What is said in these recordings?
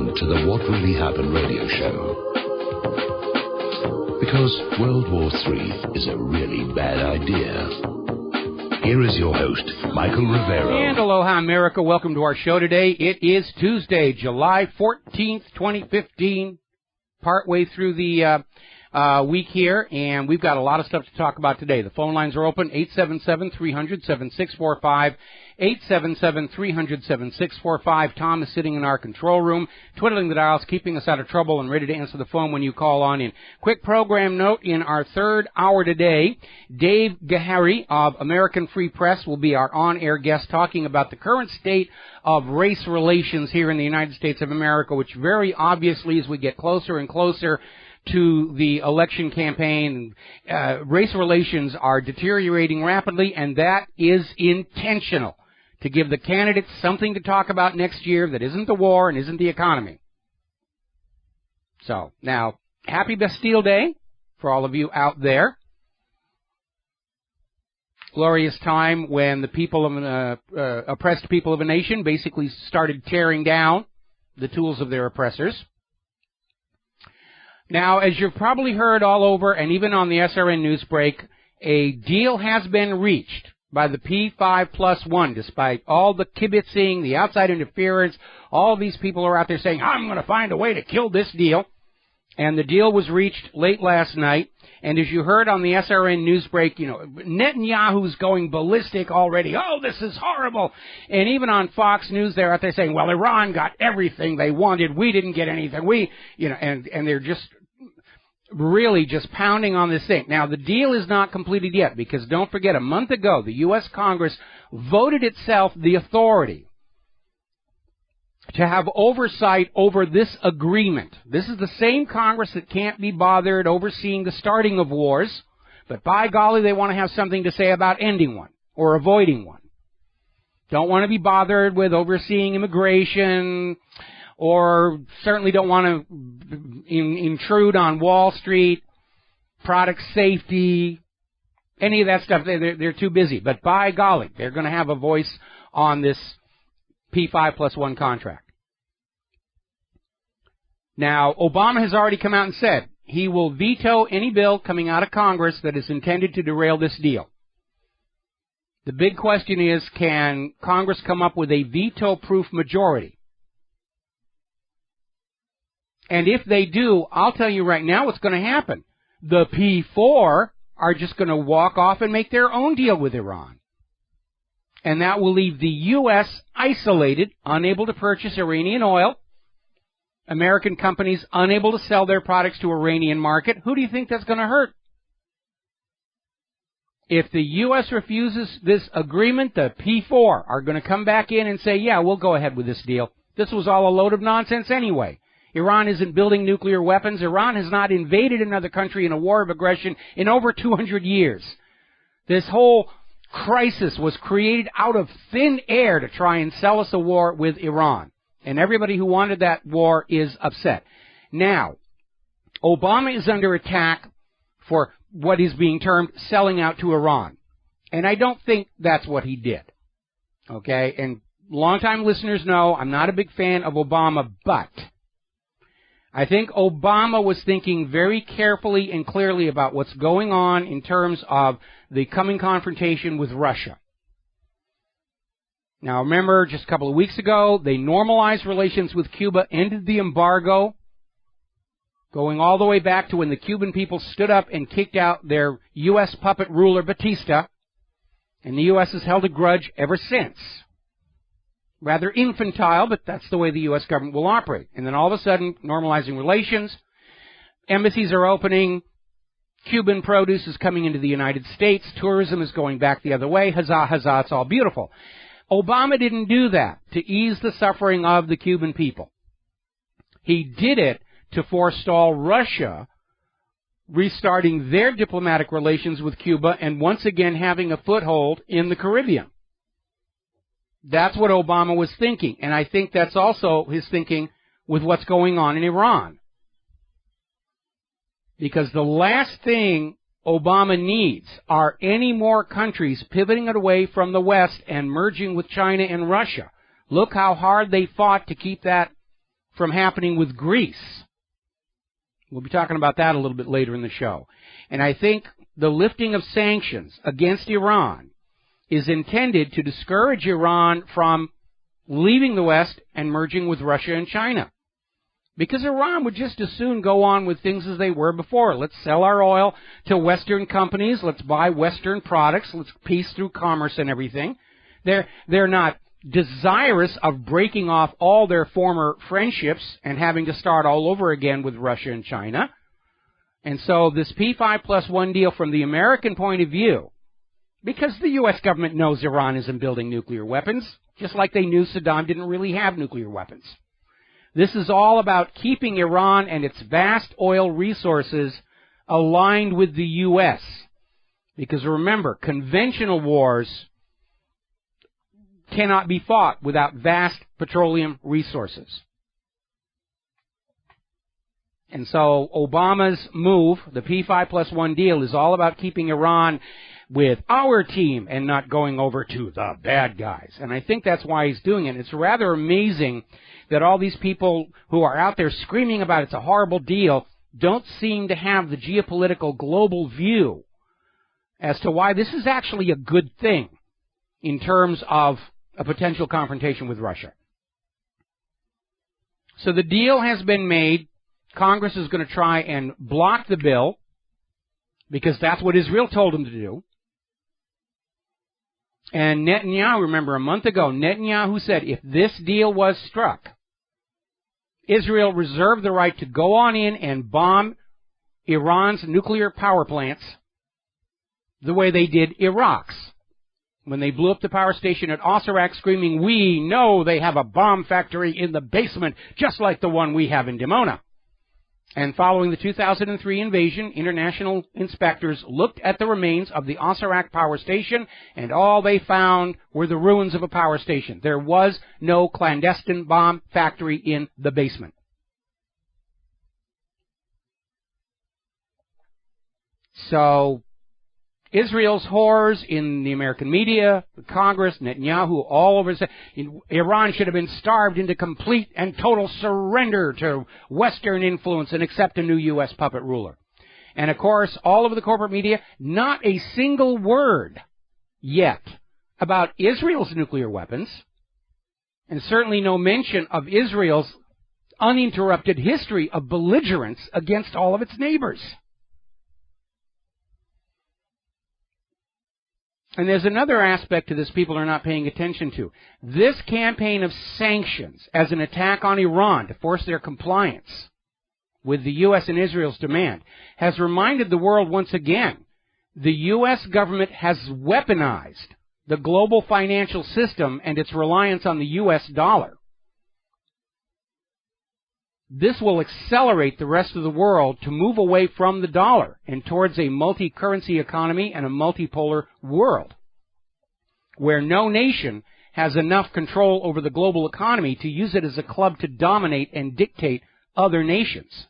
Welcome to the What Really Happened radio show. Because World War III is a really bad idea. Here is your host, Michael Rivero. And aloha, America. Welcome to our show today. It is Tuesday, July 14th, 2015, partway through the week here, and we've got a lot of stuff to talk about today. The phone lines are open, 877-300-7645, 877-300-7645. Tom is sitting in our control room, twiddling the dials, keeping us out of trouble, and ready to answer the phone when you call on in. Quick program note, in our third hour today, Dave Gahary of American Free Press will be our on-air guest talking about the current state of race relations here in the United States of America, which very obviously, as we get closer and closer to the election campaign, race relations are deteriorating rapidly, and that is intentional, to give the candidates something to talk about next year that isn't the war and isn't the economy. So, now, happy Bastille Day for all of you out there. Glorious time when the people of oppressed people of a nation basically started tearing down the tools of their oppressors. Now, as you've probably heard all over, and even on the SRN news break, a deal has been reached by the P5+1, despite all the kibitzing, the outside interference. All these people are out there saying, I'm going to find a way to kill this deal. And the deal was reached late last night. And as you heard on the SRN news break, Netanyahu's going ballistic already. Oh, this is horrible. And even on Fox News, they're out there saying, well, Iran got everything they wanted. We didn't get anything. And they're just really just pounding on this thing. Now, the deal is not completed yet, because don't forget, a month ago, the U.S. Congress voted itself the authority to have oversight over this agreement. This is the same Congress that can't be bothered overseeing the starting of wars, but by golly, they want to have something to say about ending one or avoiding one. Don't want to be bothered with overseeing immigration, or certainly don't want to intrude on Wall Street, product safety, any of that stuff. They're too busy. But by golly, they're going to have a voice on this P5+1 contract. Now, Obama has already come out and said he will veto any bill coming out of Congress that is intended to derail this deal. The big question is, can Congress come up with a veto-proof majority? And if they do, I'll tell you right now what's going to happen. The P4 are just going to walk off and make their own deal with Iran. And that will leave the U.S. isolated, unable to purchase Iranian oil, American companies unable to sell their products to Iranian market. Who do you think that's going to hurt? If the U.S. refuses this agreement, the P4 are going to come back in and say, yeah, we'll go ahead with this deal. This was all a load of nonsense anyway. Iran isn't building nuclear weapons. Iran has not invaded another country in a war of aggression in over 200 years. This whole crisis was created out of thin air to try and sell us a war with Iran. And everybody who wanted that war is upset. Now, Obama is under attack for what is being termed selling out to Iran. And I don't think that's what he did. Okay? And longtime listeners know I'm not a big fan of Obama, but I think Obama was thinking very carefully and clearly about what's going on in terms of the coming confrontation with Russia. Now, remember, just a couple of weeks ago, they normalized relations with Cuba, ended the embargo, going all the way back to when the Cuban people stood up and kicked out their U.S. puppet ruler, Batista, and the U.S. has held a grudge ever since. Rather infantile, but that's the way the U.S. government will operate. And then all of a sudden, normalizing relations, embassies are opening, Cuban produce is coming into the United States, tourism is going back the other way, huzzah, huzzah, it's all beautiful. Obama didn't do that to ease the suffering of the Cuban people. He did it to forestall Russia restarting their diplomatic relations with Cuba and once again having a foothold in the Caribbean. That's what Obama was thinking, and I think that's also his thinking with what's going on in Iran. Because the last thing Obama needs are any more countries pivoting away from the West and merging with China and Russia. Look how hard they fought to keep that from happening with Greece. We'll be talking about that a little bit later in the show. And I think the lifting of sanctions against Iran is intended to discourage Iran from leaving the West and merging with Russia and China. Because Iran would just as soon go on with things as they were before. Let's sell our oil to Western companies. Let's buy Western products. Let's peace through commerce and everything. They're not desirous of breaking off all their former friendships and having to start all over again with Russia and China. And so this P5+1 deal from the American point of view, because the U.S. government knows Iran isn't building nuclear weapons, just like they knew Saddam didn't really have nuclear weapons. This is all about keeping Iran and its vast oil resources aligned with the U.S. Because remember, conventional wars cannot be fought without vast petroleum resources. And so Obama's move, the P5+1 deal, is all about keeping Iran with our team and not going over to the bad guys. And I think that's why he's doing it. It's rather amazing that all these people who are out there screaming about it's a horrible deal don't seem to have the geopolitical global view as to why this is actually a good thing in terms of a potential confrontation with Russia. So the deal has been made. Congress is going to try and block the bill because that's what Israel told them to do. And Netanyahu, remember a month ago, Netanyahu said if this deal was struck, Israel reserved the right to go on in and bomb Iran's nuclear power plants the way they did Iraq's. When they blew up the power station at Osirak screaming, "We know they have a bomb factory in the basement, just like the one we have in Dimona." And following the 2003 invasion, international inspectors looked at the remains of the Osirak power station, and all they found were the ruins of a power station. There was no clandestine bomb factory in the basement. So Israel's horrors in the American media, the Congress, Netanyahu, all over. Iran should have been starved into complete and total surrender to Western influence and accept a new U.S. puppet ruler. And of course, all over the corporate media, not a single word yet about Israel's nuclear weapons, and certainly no mention of Israel's uninterrupted history of belligerence against all of its neighbors. And there's another aspect to this people are not paying attention to. This campaign of sanctions as an attack on Iran to force their compliance with the U.S. and Israel's demand has reminded the world once again the U.S. government has weaponized the global financial system and its reliance on the U.S. dollar. This will accelerate the rest of the world to move away from the dollar and towards a multi-currency economy and a multipolar world, where no nation has enough control over the global economy to use it as a club to dominate and dictate other nations.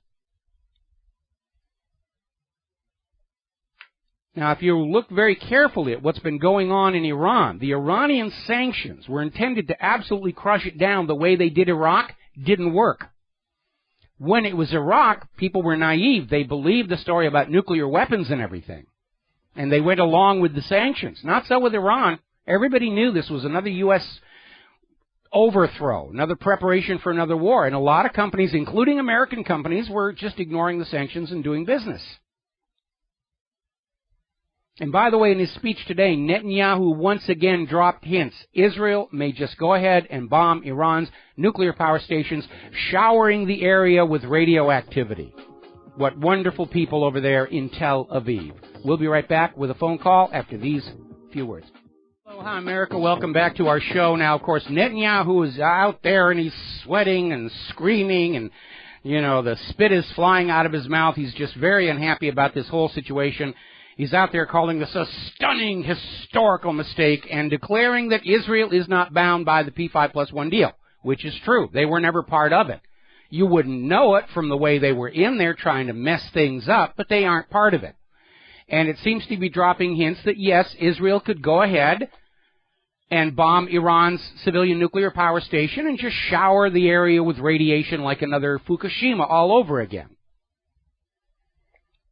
Now, if you look very carefully at what's been going on in Iran, the Iranian sanctions were intended to absolutely crush it down the way they did Iraq. Didn't work. When it was Iraq, people were naive. They believed the story about nuclear weapons and everything. And they went along with the sanctions. Not so with Iran. Everybody knew this was another U.S. overthrow, another preparation for another war. And a lot of companies, including American companies, were just ignoring the sanctions and doing business. And by the way, in his speech today, Netanyahu once again dropped hints. Israel may just go ahead and bomb Iran's nuclear power stations, showering the area with radioactivity. What wonderful people over there in Tel Aviv. We'll be right back with a phone call after these few words. Hello, hi, America. Welcome back to our show. Now, of course, Netanyahu is out there and he's sweating and screaming and, you know, the spit is flying out of his mouth. He's just very unhappy about this whole situation. He's out there calling this a stunning historical mistake and declaring that Israel is not bound by the P5+1 deal, which is true. They were never part of it. You wouldn't know it from the way they were in there trying to mess things up, but they aren't part of it. And it seems to be dropping hints that, yes, Israel could go ahead and bomb Iran's civilian nuclear power station and just shower the area with radiation like another Fukushima all over again.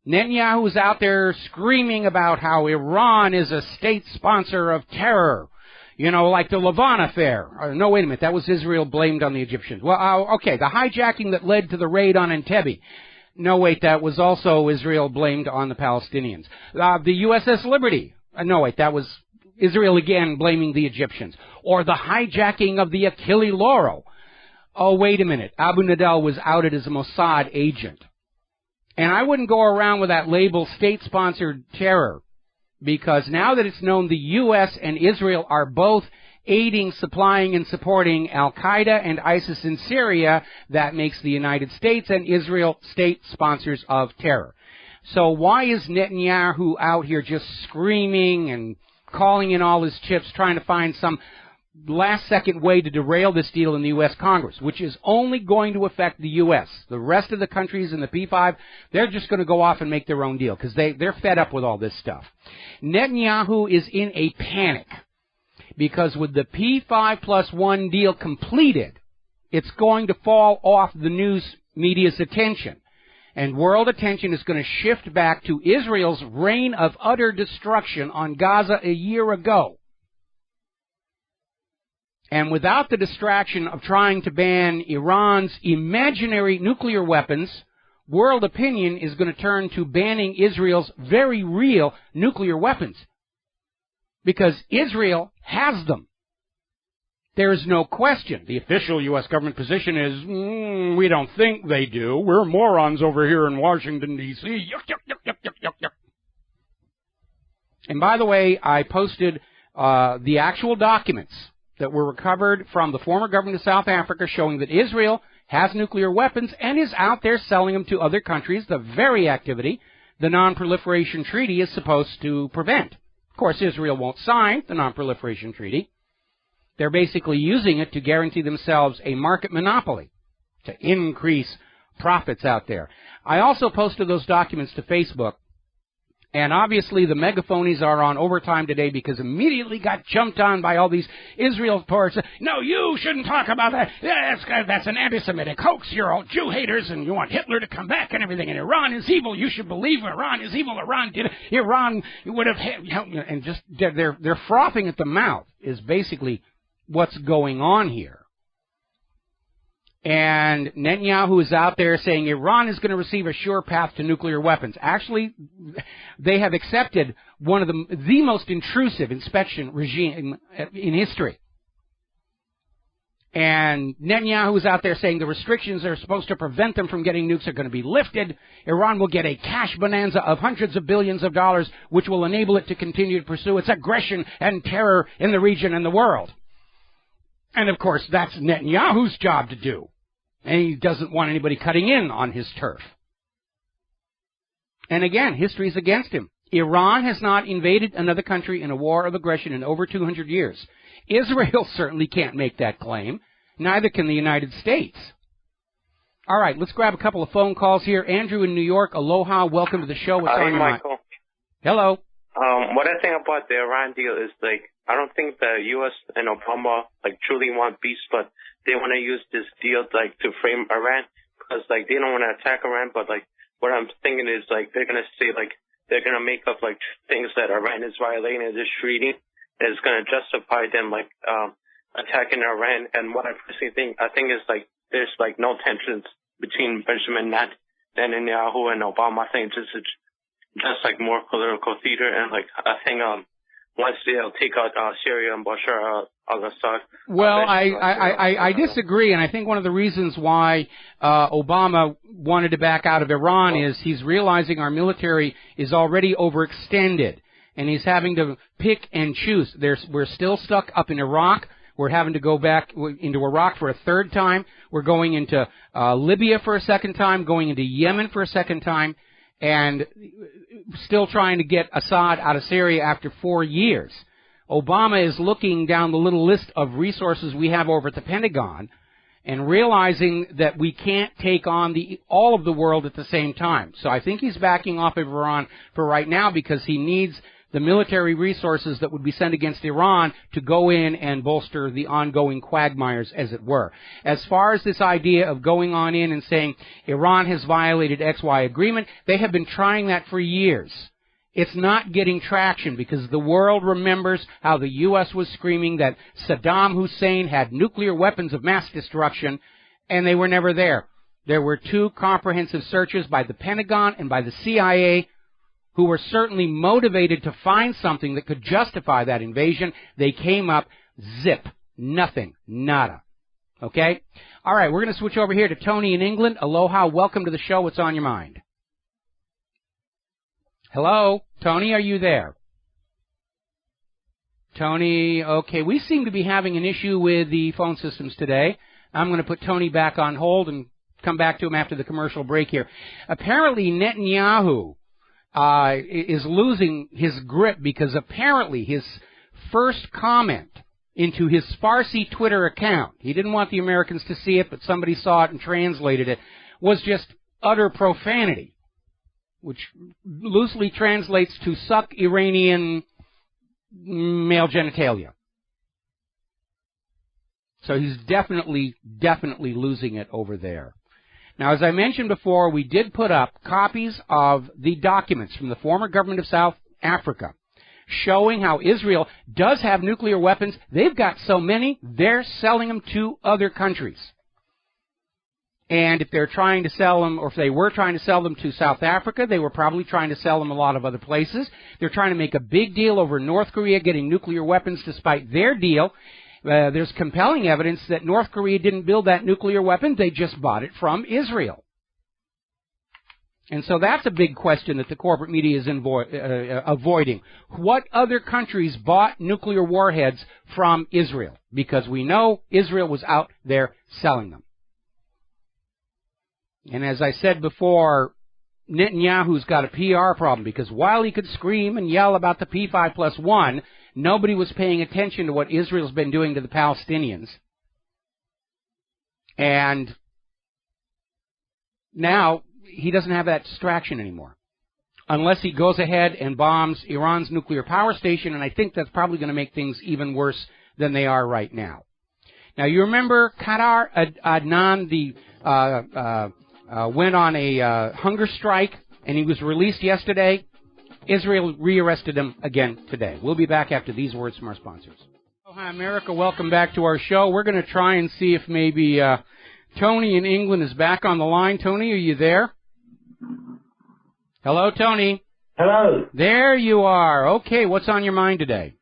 Netanyahu is out there screaming about how Iran is a state sponsor of terror, you know, like the Lavon affair. No, wait a minute, that was Israel blamed on the Egyptians. Well, okay, the hijacking that led to the raid on Entebbe. No, wait, that was also Israel blamed on the Palestinians. The USS Liberty. No, wait, that was Israel again blaming the Egyptians. Or the hijacking of the Achille Lauro. Oh, wait a minute, Abu Nidal was outed as a Mossad agent. And I wouldn't go around with that label state-sponsored terror, because now that it's known the U.S. and Israel are both aiding, supplying, and supporting Al-Qaeda and ISIS in Syria, that makes the United States and Israel state sponsors of terror. So why is Netanyahu out here just screaming and calling in all his chips, trying to find some last-second way to derail this deal in the U.S. Congress, which is only going to affect the U.S. The rest of the countries in the P5, they're just going to go off and make their own deal because they're fed up with all this stuff. Netanyahu is in a panic because with the P5+1 deal completed, it's going to fall off the news media's attention. And world attention is going to shift back to Israel's reign of utter destruction on Gaza a year ago. And without the distraction of trying to ban Iran's imaginary nuclear weapons, world opinion is going to turn to banning Israel's very real nuclear weapons. Because Israel has them. There is no question. The official U.S. government position is, we don't think they do. We're morons over here in Washington, D.C. Yuck, yuck, yuck, yuck, yuck, yuck, yuck. And by the way, I posted the actual documents that were recovered from the former government of South Africa showing that Israel has nuclear weapons and is out there selling them to other countries, the very activity the Non-Proliferation Treaty is supposed to prevent. Of course, Israel won't sign the Non-Proliferation Treaty. They're basically using it to guarantee themselves a market monopoly, to increase profits out there. I also posted those documents to Facebook. And obviously the megaphonies are on overtime today because immediately got jumped on by all these Israel reports. No, you shouldn't talk about that. That's an anti-Semitic hoax. You're all Jew haters and you want Hitler to come back and everything. And Iran is evil. You should believe Iran is evil. Iran would have, and just they're frothing at the mouth is basically what's going on here. And Netanyahu is out there saying Iran is going to receive a sure path to nuclear weapons. Actually, they have accepted one of the most intrusive inspection regime in history. And Netanyahu is out there saying the restrictions that are supposed to prevent them from getting nukes are going to be lifted. Iran will get a cash bonanza of hundreds of billions of dollars, which will enable it to continue to pursue its aggression and terror in the region and the world. And, of course, that's Netanyahu's job to do. And he doesn't want anybody cutting in on his turf. And again, history's against him. Iran has not invaded another country in a war of aggression in over 200 years. Israel certainly can't make that claim. Neither can the United States. All right, let's grab a couple of phone calls here. Andrew in New York, aloha, welcome to the show. What's on your mind? Michael. Hello. What I think about the Iran deal is, I don't think the U.S. and Obama, truly want peace, but they want to use this deal, to frame Iran, because, they don't want to attack Iran, but, what I'm thinking is, they're going to say, they're going to make up, things that Iran is violating in this treaty, and it's going to justify them, attacking Iran. And what I personally think, is, there's, no tensions between Benjamin Netanyahu and Obama. I think this is just, more political theater, and, I think, once they'll take out Syria and Bashar al-Assad. Well, I disagree, and I think one of the reasons why Obama wanted to back out of Iran is he's realizing our military is already overextended, and he's having to pick and choose. We're still stuck up in Iraq. We're having to go back into Iraq for a third time. We're going into Libya for a second time, going into Yemen for a second time, and still trying to get Assad out of Syria after 4 years. Obama is looking down the little list of resources we have over at the Pentagon and realizing that we can't take on all of the world at the same time. So I think he's backing off of Iran for right now because he needs the military resources that would be sent against Iran to go in and bolster the ongoing quagmires, as it were. As far as this idea of going on in and saying Iran has violated XY agreement, they have been trying that for years. It's not getting traction because the world remembers how the U.S. was screaming that Saddam Hussein had nuclear weapons of mass destruction, and they were never there. There were 2 comprehensive searches by the Pentagon and by the CIA, who were certainly motivated to find something that could justify that invasion. They came up, zip, nothing, nada. Okay? All right, we're going to switch over here to Tony in England. Aloha, welcome to the show. What's on your mind? Hello? Tony, are you there? Tony, okay, we seem to be having an issue with the phone systems today. I'm going to put Tony back on hold and come back to him after the commercial break here. Apparently, Netanyahu is losing his grip because apparently his first comment into his Farsi Twitter account, he didn't want the Americans to see it, but somebody saw it and translated it, was just utter profanity, which loosely translates to suck Iranian male genitalia. So he's definitely losing it over there. Now, as I mentioned before, we did put up copies of the documents from the former government of South Africa showing how Israel does have nuclear weapons. They've got so many, they're selling them to other countries. And if they're trying to sell them, or if they were trying to sell them to South Africa, they were probably trying to sell them a lot of other places. They're trying to make a big deal over North Korea getting nuclear weapons despite their deal. There's compelling evidence that North Korea didn't build that nuclear weapon. They just bought it from Israel. And so that's a big question that the corporate media is avoiding. What other countries bought nuclear warheads from Israel? Because we know Israel was out there selling them. And as I said before, Netanyahu's got a PR problem because while he could scream and yell about the P5+1, nobody was paying attention to what Israel's been doing to the Palestinians. And now he doesn't have that distraction anymore. Unless he goes ahead and bombs Iran's nuclear power station, and I think that's probably going to make things even worse than they are right now. Now, you remember Qatar Adnan, went on a hunger strike, and he was released yesterday. Israel rearrested him again today. We'll be back after these words from our sponsors. Oh, hi, America. Welcome back to our show. We're going to try and see if maybe Tony in England is back on the line. Tony, are you there? Hello, Tony. Hello. There you are. Okay, what's on your mind today?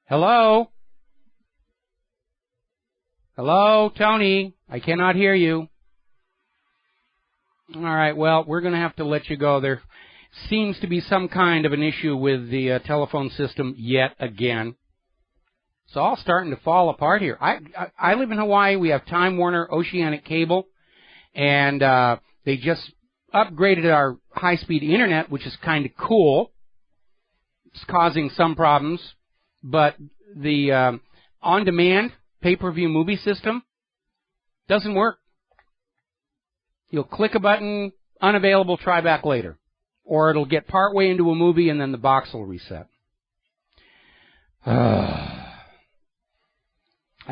Hello? Hello, Tony. I cannot hear you. All right, well, we're going to have to let you go. There seems to be some kind of an issue with the telephone system yet again. It's all starting to fall apart here. I live in Hawaii. We have Time Warner Oceanic Cable, and they just upgraded our high-speed internet, which is kind of cool. It's causing some problems, but the on-demand pay-per-view movie system doesn't work. You'll click a button, unavailable, try back later. Or it'll get partway into a movie and then the box will reset. I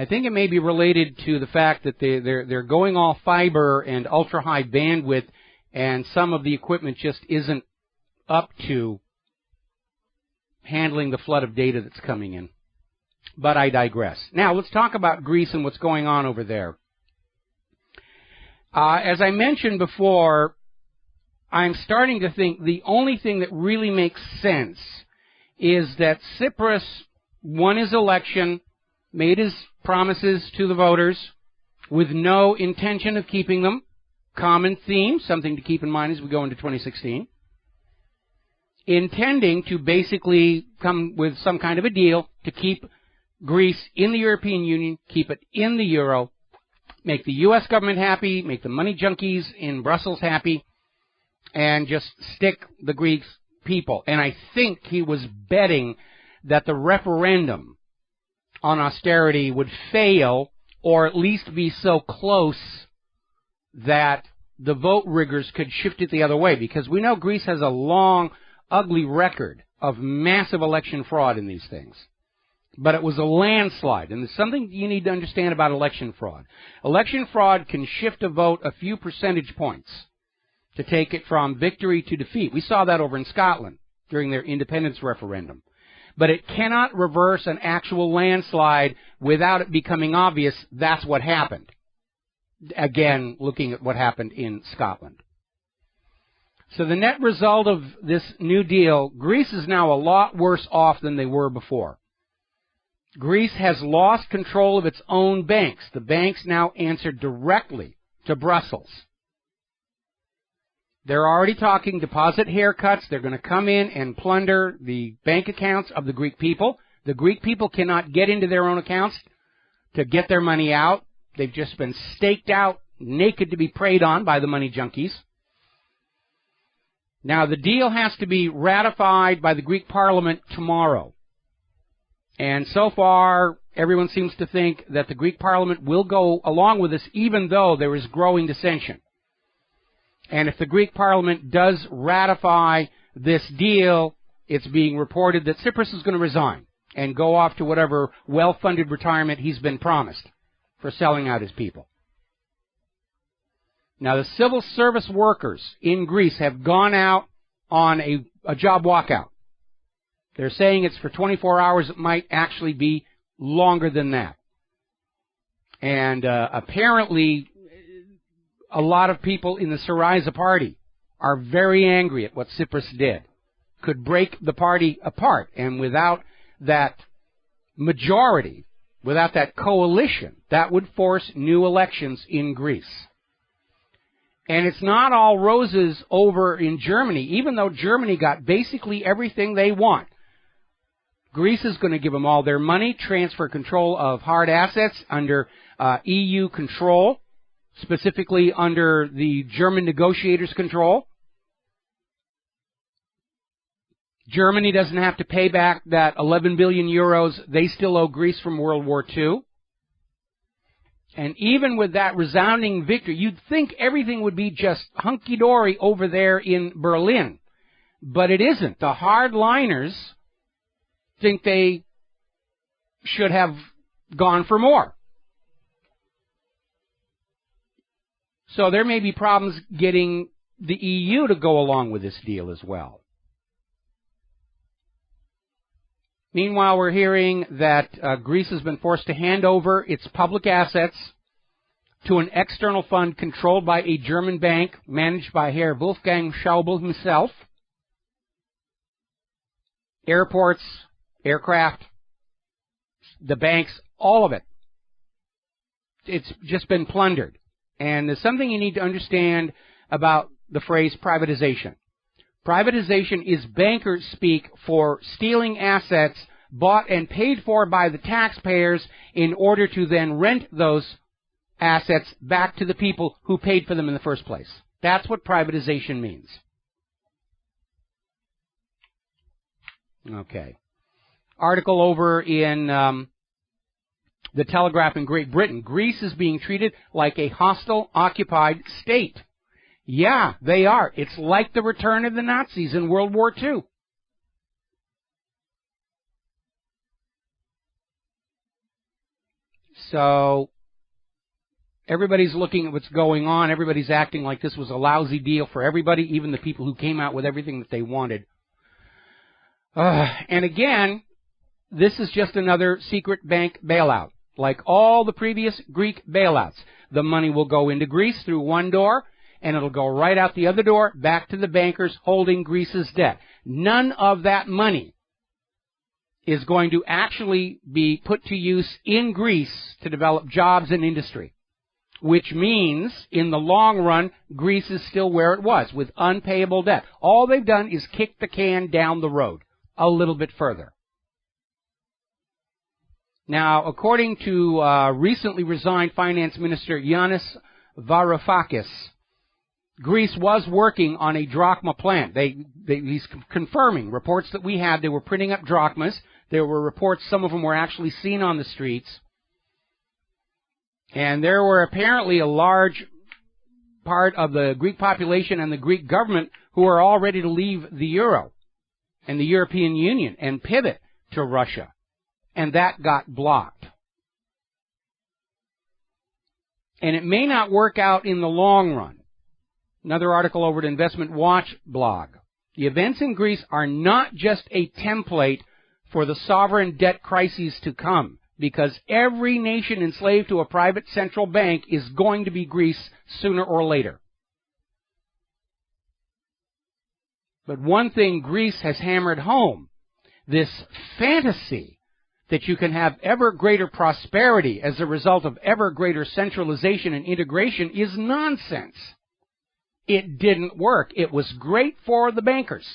think it may be related to the fact that they're going all fiber and ultra-high bandwidth, and some of the equipment just isn't up to handling the flood of data that's coming in. But I digress. Now, let's talk about Greece and what's going on over there. As I mentioned before, I'm starting to think the only thing that really makes sense is that Tsipras won his election, made his promises to the voters with no intention of keeping them. Common theme, something to keep in mind as we go into 2016. Intending to basically come with some kind of a deal to keep Greece in the European Union, keep it in the euro, make the U.S. government happy, make the money junkies in Brussels happy, and just stick the Greek people. And I think he was betting that the referendum on austerity would fail, or at least be so close that the vote riggers could shift it the other way, because we know Greece has a long, ugly record of massive election fraud in these things. But it was a landslide, and there's something you need to understand about election fraud. Election fraud can shift a vote a few percentage points to take it from victory to defeat. We saw that over in Scotland during their independence referendum. But it cannot reverse an actual landslide without it becoming obvious that's what happened. Again, looking at what happened in Scotland. So the net result of this New Deal, Greece is now a lot worse off than they were before. Greece has lost control of its own banks. The banks now answer directly to Brussels. They're already talking deposit haircuts. They're going to come in and plunder the bank accounts of the Greek people. The Greek people cannot get into their own accounts to get their money out. They've just been staked out, naked to be preyed on by the money junkies. Now, the deal has to be ratified by the Greek Parliament tomorrow. And so far, everyone seems to think that the Greek Parliament will go along with this, even though there is growing dissension. And if the Greek Parliament does ratify this deal, it's being reported that Tsipras is going to resign and go off to whatever well-funded retirement he's been promised for selling out his people. Now, the civil service workers in Greece have gone out on a job walkout. They're saying it's for 24 hours. It might actually be longer than that. And apparently, a lot of people in the Syriza party are very angry at what Tsipras did. Could break the party apart. And without that majority, without that coalition, that would force new elections in Greece. And it's not all roses over in Germany, even though Germany got basically everything they want. Greece is going to give them all their money, transfer control of hard assets under EU control, specifically under the German negotiators' control. Germany doesn't have to pay back that 11 billion euros they still owe Greece from World War II. And even with that resounding victory, you'd think everything would be just hunky-dory over there in Berlin. But it isn't. The hardliners think they should have gone for more. So there may be problems getting the EU to go along with this deal as well. Meanwhile, we're hearing that Greece has been forced to hand over its public assets to an external fund controlled by a German bank managed by Herr Wolfgang Schäuble himself. Airports, aircraft, the banks, all of it. It's just been plundered. And there's something you need to understand about the phrase privatization. Privatization is banker speak for stealing assets bought and paid for by the taxpayers in order to then rent those assets back to the people who paid for them in the first place. That's what privatization means. Okay. Article over in the Telegraph in Great Britain. Greece is being treated like a hostile, occupied state. Yeah, they are. It's like the return of the Nazis in World War II. So, everybody's looking at what's going on. Everybody's acting like this was a lousy deal for everybody, even the people who came out with everything that they wanted. And again, this is just another secret bank bailout. Like all the previous Greek bailouts, the money will go into Greece through one door, and it'll go right out the other door, back to the bankers holding Greece's debt. None of that money is going to actually be put to use in Greece to develop jobs and industry, which means, in the long run, Greece is still where it was, with unpayable debt. All they've done is kick the can down the road a little bit further. Now, according to recently resigned Finance Minister Yanis Varoufakis, Greece was working on a drachma plan. He's confirming reports that we had. They were printing up drachmas. There were reports, some of them were actually seen on the streets. And there were apparently a large part of the Greek population and the Greek government who are all ready to leave the euro and the European Union and pivot to Russia. And that got blocked. And it may not work out in the long run. Another article over at Investment Watch blog. The events in Greece are not just a template for the sovereign debt crises to come, because every nation enslaved to a private central bank is going to be Greece sooner or later. But one thing Greece has hammered home, this fantasy that you can have ever greater prosperity as a result of ever greater centralization and integration, is nonsense. It didn't work. It was great for the bankers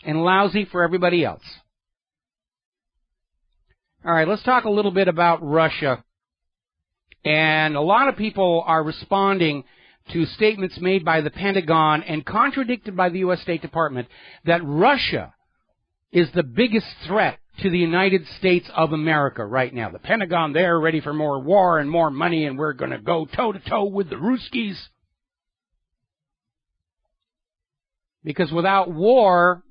and lousy for everybody else. All right, let's talk a little bit about Russia. And a lot of people are responding to statements made by the Pentagon and contradicted by the U.S. State Department that Russia is the biggest threat to the United States of America right now. The Pentagon, they're ready for more war and more money, and we're going to go toe-to-toe with the Ruskies. Because without war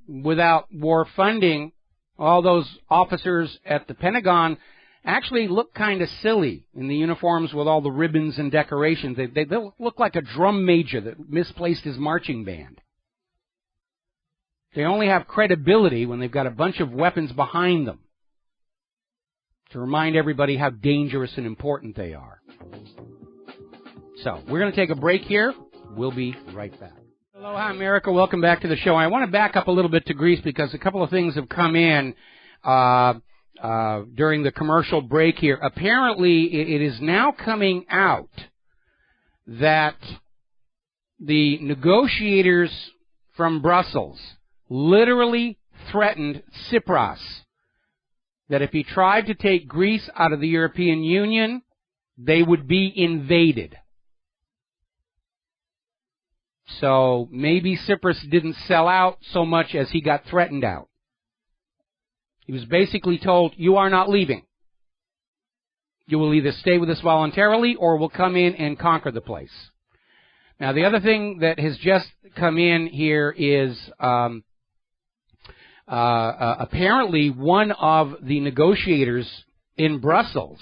funding, all those officers at the Pentagon actually look kind of silly in the uniforms with all the ribbons and decorations. They look like a drum major that misplaced his marching band. They only have credibility when they've got a bunch of weapons behind them to remind everybody how dangerous and important they are. So, we're going to take a break here. We'll be right back. Aloha, America. Welcome back to the show. I want to back up a little bit to Greece because a couple of things have come in during the commercial break here. Apparently, it is now coming out that the negotiators from Brussels literally threatened Tsipras that if he tried to take Greece out of the European Union, they would be invaded. So maybe Tsipras didn't sell out so much as he got threatened out. He was basically told, you are not leaving. You will either stay with us voluntarily or we'll come in and conquer the place. Now, the other thing that has just come in here is apparently one of the negotiators in Brussels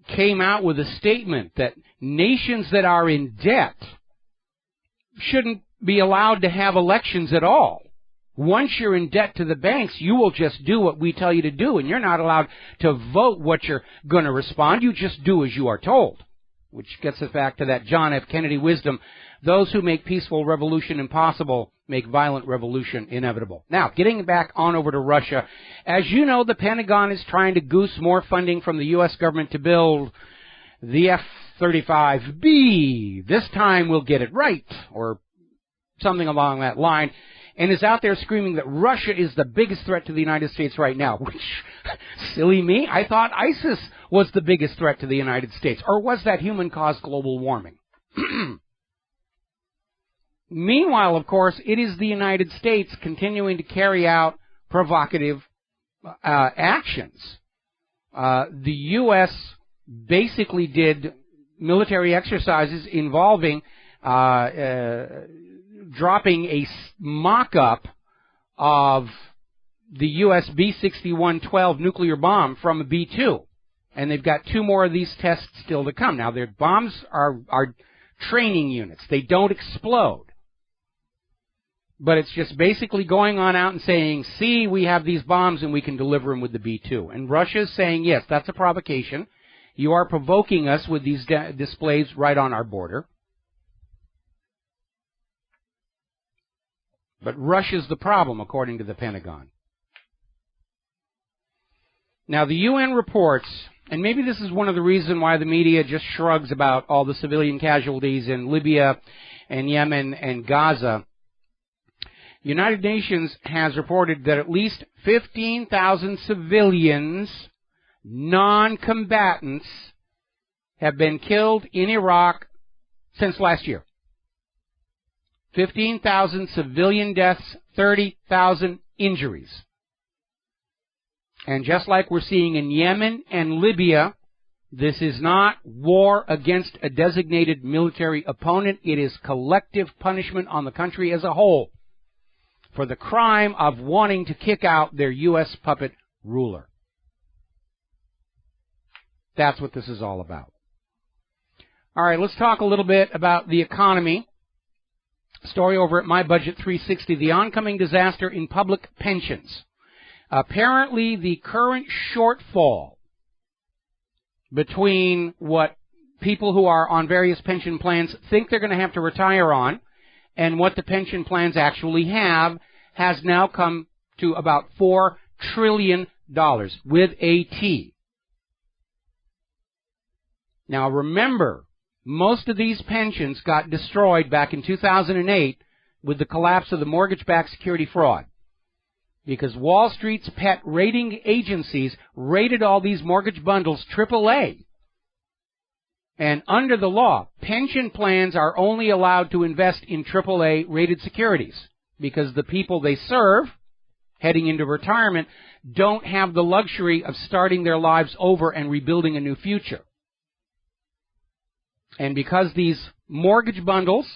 came out with a statement that nations that are in debt shouldn't be allowed to have elections at all. Once you're in debt to the banks, you will just do what we tell you to do, and you're not allowed to vote what you're going to respond. You just do as you are told, which gets us back to that John F. Kennedy wisdom. Those who make peaceful revolution impossible make violent revolution inevitable. Now, getting back on over to Russia, as you know, the Pentagon is trying to goose more funding from the U.S. government to build the F-35B. This time we'll get it right, or something along that line, and is out there screaming that Russia is the biggest threat to the United States right now, which, silly me, I thought ISIS was the biggest threat to the United States, or was that human-caused global warming? Meanwhile, of course, it is the United States continuing to carry out provocative actions. The U.S. basically did military exercises involving dropping a mock-up of the U.S. B-61-12 nuclear bomb from a B-2. And they've got 2 more of these tests still to come. Now, their bombs are training units. They don't explode. But it's just basically going on out and saying, see, we have these bombs and we can deliver them with the B-2. And Russia's saying, yes, that's a provocation. You are provoking us with these displays right on our border. But Russia's the problem, according to the Pentagon. Now, the UN reports, and maybe this is one of the reasons why the media just shrugs about all the civilian casualties in Libya and Yemen and Gaza. The United Nations has reported that at least 15,000 civilians, non-combatants, have been killed in Iraq since last year. 15,000 civilian deaths, 30,000 injuries. And just like we're seeing in Yemen and Libya, This is not war against a designated military opponent. It is collective punishment on the country as a whole for the crime of wanting to kick out their U.S. puppet ruler. That's what this is all about. All right, let's talk a little bit about the economy. Story over at My Budget 360, the oncoming disaster in public pensions. Apparently, the current shortfall between what people who are on various pension plans think they're going to have to retire on and what the pension plans actually have has now come to about $4 trillion with a T. Now remember, most of these pensions got destroyed back in 2008 with the collapse of the mortgage-backed security fraud, because Wall Street's pet rating agencies rated all these mortgage bundles AAA. And under the law, pension plans are only allowed to invest in AAA rated securities because the people they serve, heading into retirement, don't have the luxury of starting their lives over and rebuilding a new future. And because these mortgage bundles,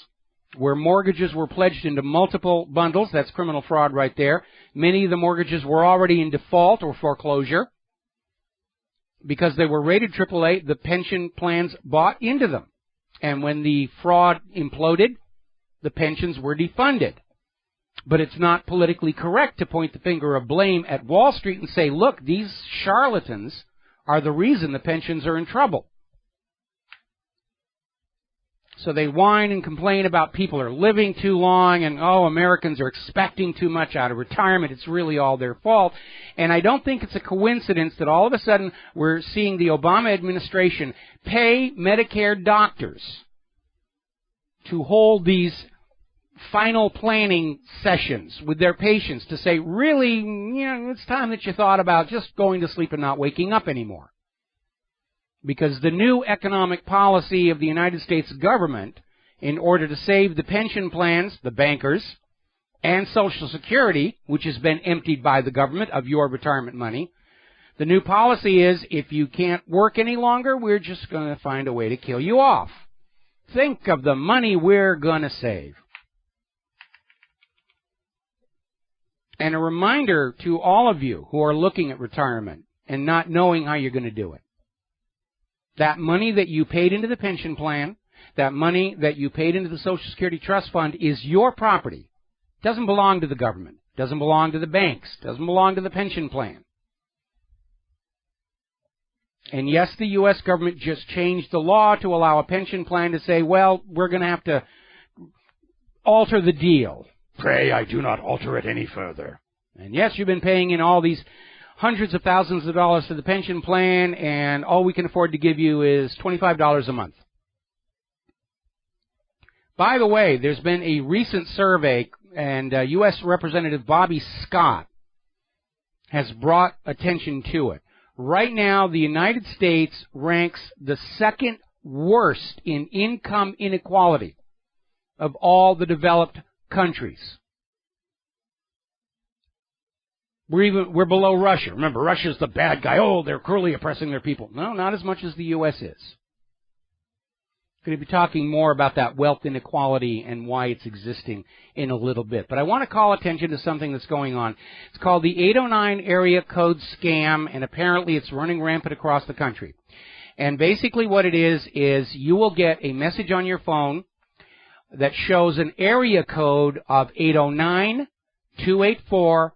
where mortgages were pledged into multiple bundles, that's criminal fraud right there, many of the mortgages were already in default or foreclosure. Because they were rated AAA, the pension plans bought into them. And when the fraud imploded, the pensions were defunded. But it's not politically correct to point the finger of blame at Wall Street and say, look, these charlatans are the reason the pensions are in trouble. So they whine and complain about people are living too long and, oh, Americans are expecting too much out of retirement. It's really all their fault. And I don't think it's a coincidence that all of a sudden we're seeing the Obama administration pay Medicare doctors to hold these final planning sessions with their patients to say, really, it's time that you thought about just going to sleep and not waking up anymore. Because the new economic policy of the United States government, in order to save the pension plans, the bankers, and Social Security, which has been emptied by the government of your retirement money, the new policy is, if you can't work any longer, we're just going to find a way to kill you off. Think of the money we're going to save. And a reminder to all of you who are looking at retirement and not knowing how you're going to do it. That money that you paid into the pension plan, that money that you paid into the Social Security Trust Fund is your property. It doesn't belong to the government. It doesn't belong to the banks. It doesn't belong to the pension plan. And yes, the U.S. government just changed the law to allow a pension plan to say, well, we're going to have to alter the deal. Pray I do not alter it any further. And yes, you've been paying in all these hundreds of thousands of dollars to the pension plan, and all we can afford to give you is $25 a month. By the way, there's been a recent survey, and U.S. Representative Bobby Scott has brought attention to it. Right now, the United States ranks the second worst in income inequality of all the developed countries. We're below Russia. Remember, Russia's the bad guy. Oh, they're cruelly oppressing their people. No, not as much as the U.S. is. Going to be talking more about that wealth inequality and why it's existing in a little bit. But I want to call attention to something that's going on. It's called the 809 area code scam, and apparently it's running rampant across the country. And basically what it is you will get a message on your phone that shows an area code of 809, 284,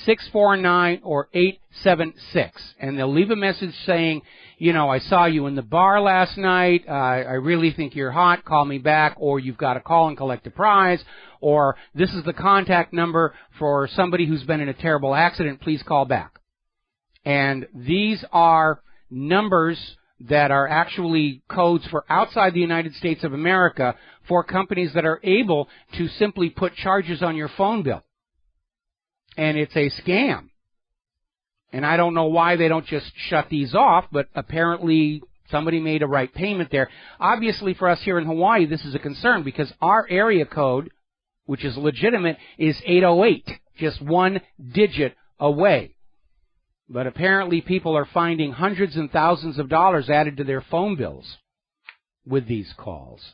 649 or 876, and they'll leave a message saying, I saw you in the bar last night, I really think you're hot, call me back, or you've got to call and collect a prize, or this is the contact number for somebody who's been in a terrible accident, please call back. And these are numbers that are actually codes for outside the United States of America for companies that are able to simply put charges on your phone bill. And it's a scam. And I don't know why they don't just shut these off, but apparently somebody made a right payment there. Obviously for us here in Hawaii, this is a concern because our area code, which is legitimate, is 808, just one digit away. But apparently people are finding hundreds and thousands of dollars added to their phone bills with these calls.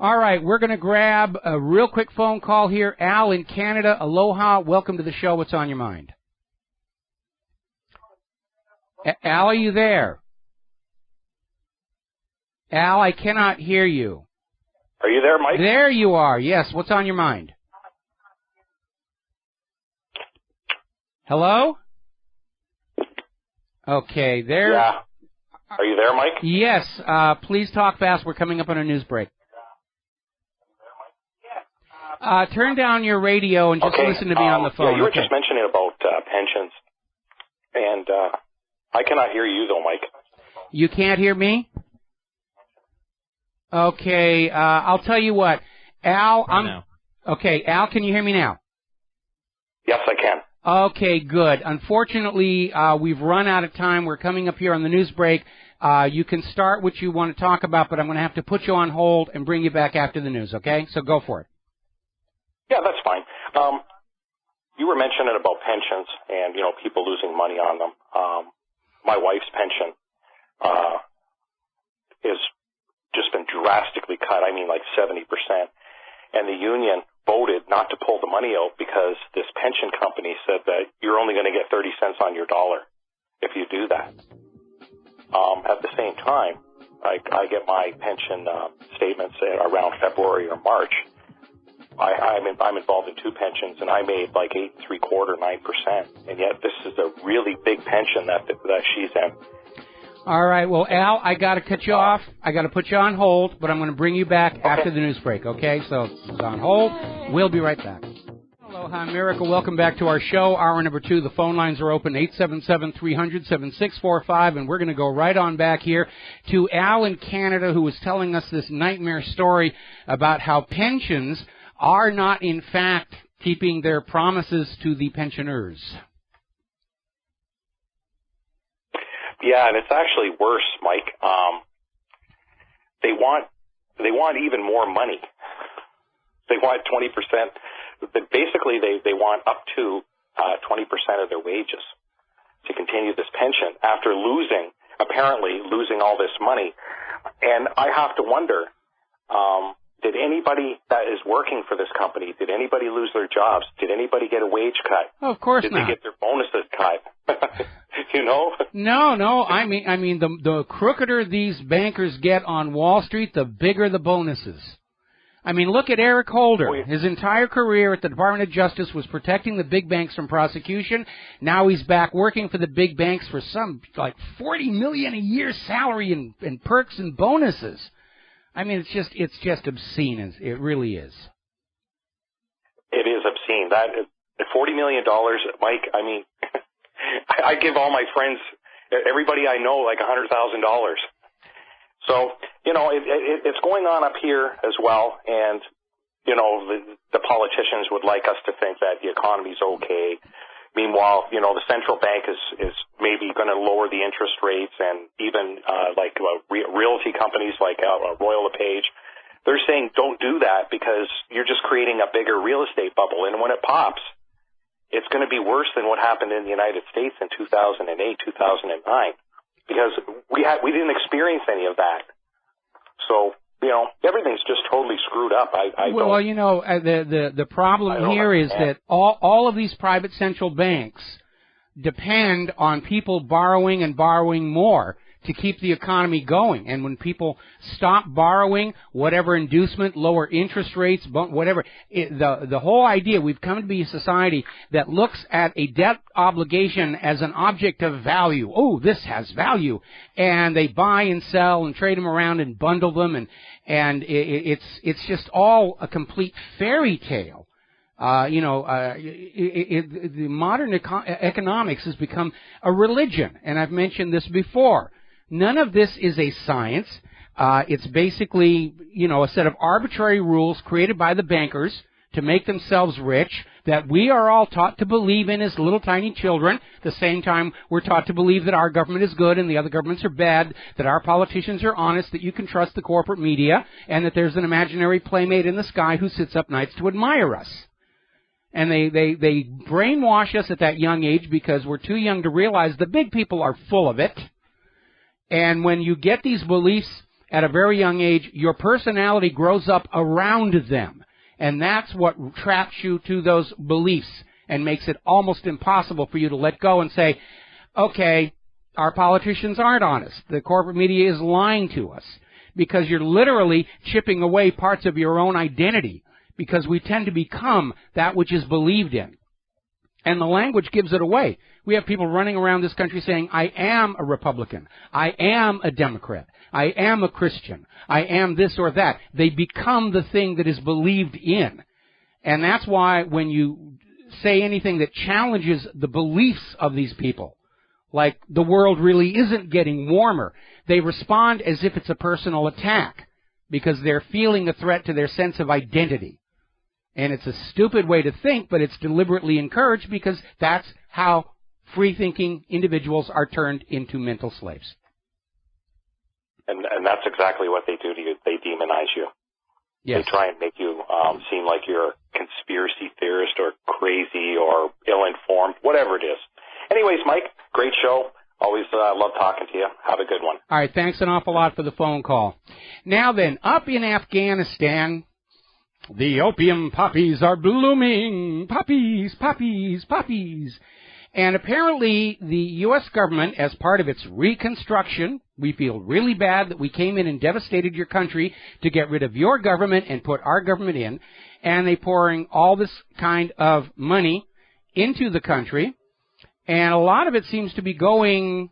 All right, we're going to grab a real quick phone call here. Al in Canada, aloha, welcome to the show. What's on your mind? Al, are you there? Al, I cannot hear you. Are you there, Mike? There you are, yes. What's on your mind? Hello? Okay, there. Yeah. Are you there, Mike? Yes, please talk fast. We're coming up on a news break. Turn down your radio and just listen to me on the phone. Yeah, you were just mentioning about pensions, and I cannot hear you, though, Mike. You can't hear me? Okay, I'll tell you what. Al, Al, can you hear me now? Yes, I can. Okay, good. Unfortunately, we've run out of time. We're coming up here on the news break. You can start what you want to talk about, but I'm going to have to put you on hold and bring you back after the news, okay? So go for it. Yeah, that's fine. You were mentioning about pensions and, people losing money on them. My wife's pension is just been drastically cut. I mean, like 70%. And the union voted not to pull the money out because this pension company said that you're only going to get 30 cents on your dollar if you do that. At the same time, I get my pension statements around February or March. I'm involved in two pensions, and I made like 8.75%, 9%, and yet this is a really big pension that she's in. All right, well, Al, I got to cut you off. I got to put you on hold, but I'm going to bring you back after the news break, okay? So it's on hold. We'll be right back. Aloha, America. Welcome back to our show. Hour number 2. The phone lines are open, 877-300-7645, and we're going to go right on back here to Al in Canada, who was telling us this nightmare story about how pensions are not, in fact, keeping their promises to the pensioners. Yeah, and it's actually worse, Mike. They want even more money. They want 20%. Basically, they want up to 20% of their wages to continue this pension after apparently losing all this money. And I have to wonder, did anybody that is working for this company, did anybody lose their jobs? Did anybody get a wage cut? Oh, of course not. Did they get their bonuses cut? No. I mean, the crookeder these bankers get on Wall Street, the bigger the bonuses. I mean, look at Eric Holder. Oh, yeah. His entire career at the Department of Justice was protecting the big banks from prosecution. Now he's back working for the big banks for some like $40 million a year salary and perks and bonuses. I mean, it's just obscene. It really is. It is obscene. That $40 million, Mike. I mean, I give all my friends, everybody I know, like $100,000. So it's going on up here as well, and the politicians would like us to think that the economy's okay. Meanwhile, the central bank is maybe going to lower the interest rates, and even realty companies like Royal LePage, they're saying don't do that because you're just creating a bigger real estate bubble. And when it pops, it's going to be worse than what happened in the United States in 2008, 2009, because we didn't experience any of that. So everything's just totally screwed up. The problem here is that all of these private central banks depend on people borrowing and borrowing more to keep the economy going. And when people stop borrowing, whatever inducement, lower interest rates, whatever, the whole idea, we've come to be a society that looks at a debt obligation as an object of value. Oh, this has value. And they buy and sell and trade them around and bundle them, and it's just all a complete fairy tale. The modern economics has become a religion, and I've mentioned this before. None of this is a science. It's basically, a set of arbitrary rules created by the bankers to make themselves rich that we are all taught to believe in as little tiny children. At the same time, we're taught to believe that our government is good and the other governments are bad, that our politicians are honest, that you can trust the corporate media, and that there's an imaginary playmate in the sky who sits up nights to admire us. And they brainwash us at that young age because we're too young to realize the big people are full of it. And when you get these beliefs at a very young age, your personality grows up around them. And that's what traps you to those beliefs and makes it almost impossible for you to let go and say, okay, our politicians aren't honest. The corporate media is lying to us. Because you're literally chipping away parts of your own identity. Because we tend to become that which is believed in. And the language gives it away. We have people running around this country saying, I am a Republican. I am a Democrat. I am a Christian. I am this or that. They become the thing that is believed in. And that's why when you say anything that challenges the beliefs of these people, like the world really isn't getting warmer, they respond as if it's a personal attack because they're feeling a threat to their sense of identity. And it's a stupid way to think, but it's deliberately encouraged because that's how free-thinking individuals are turned into mental slaves. And that's exactly what they do to you. They demonize you. Yes. They try and make you seem like you're a conspiracy theorist or crazy or ill-informed, whatever it is. Anyways, Mike, great show. Always love talking to you. Have a good one. All right, thanks an awful lot for the phone call. Now then, up in Afghanistan, the opium poppies are blooming. Poppies, poppies, poppies. And apparently the U.S. government, as part of its reconstruction, we feel really bad that we came in and devastated your country to get rid of your government and put our government in. And they're pouring all this kind of money into the country. And a lot of it seems to be going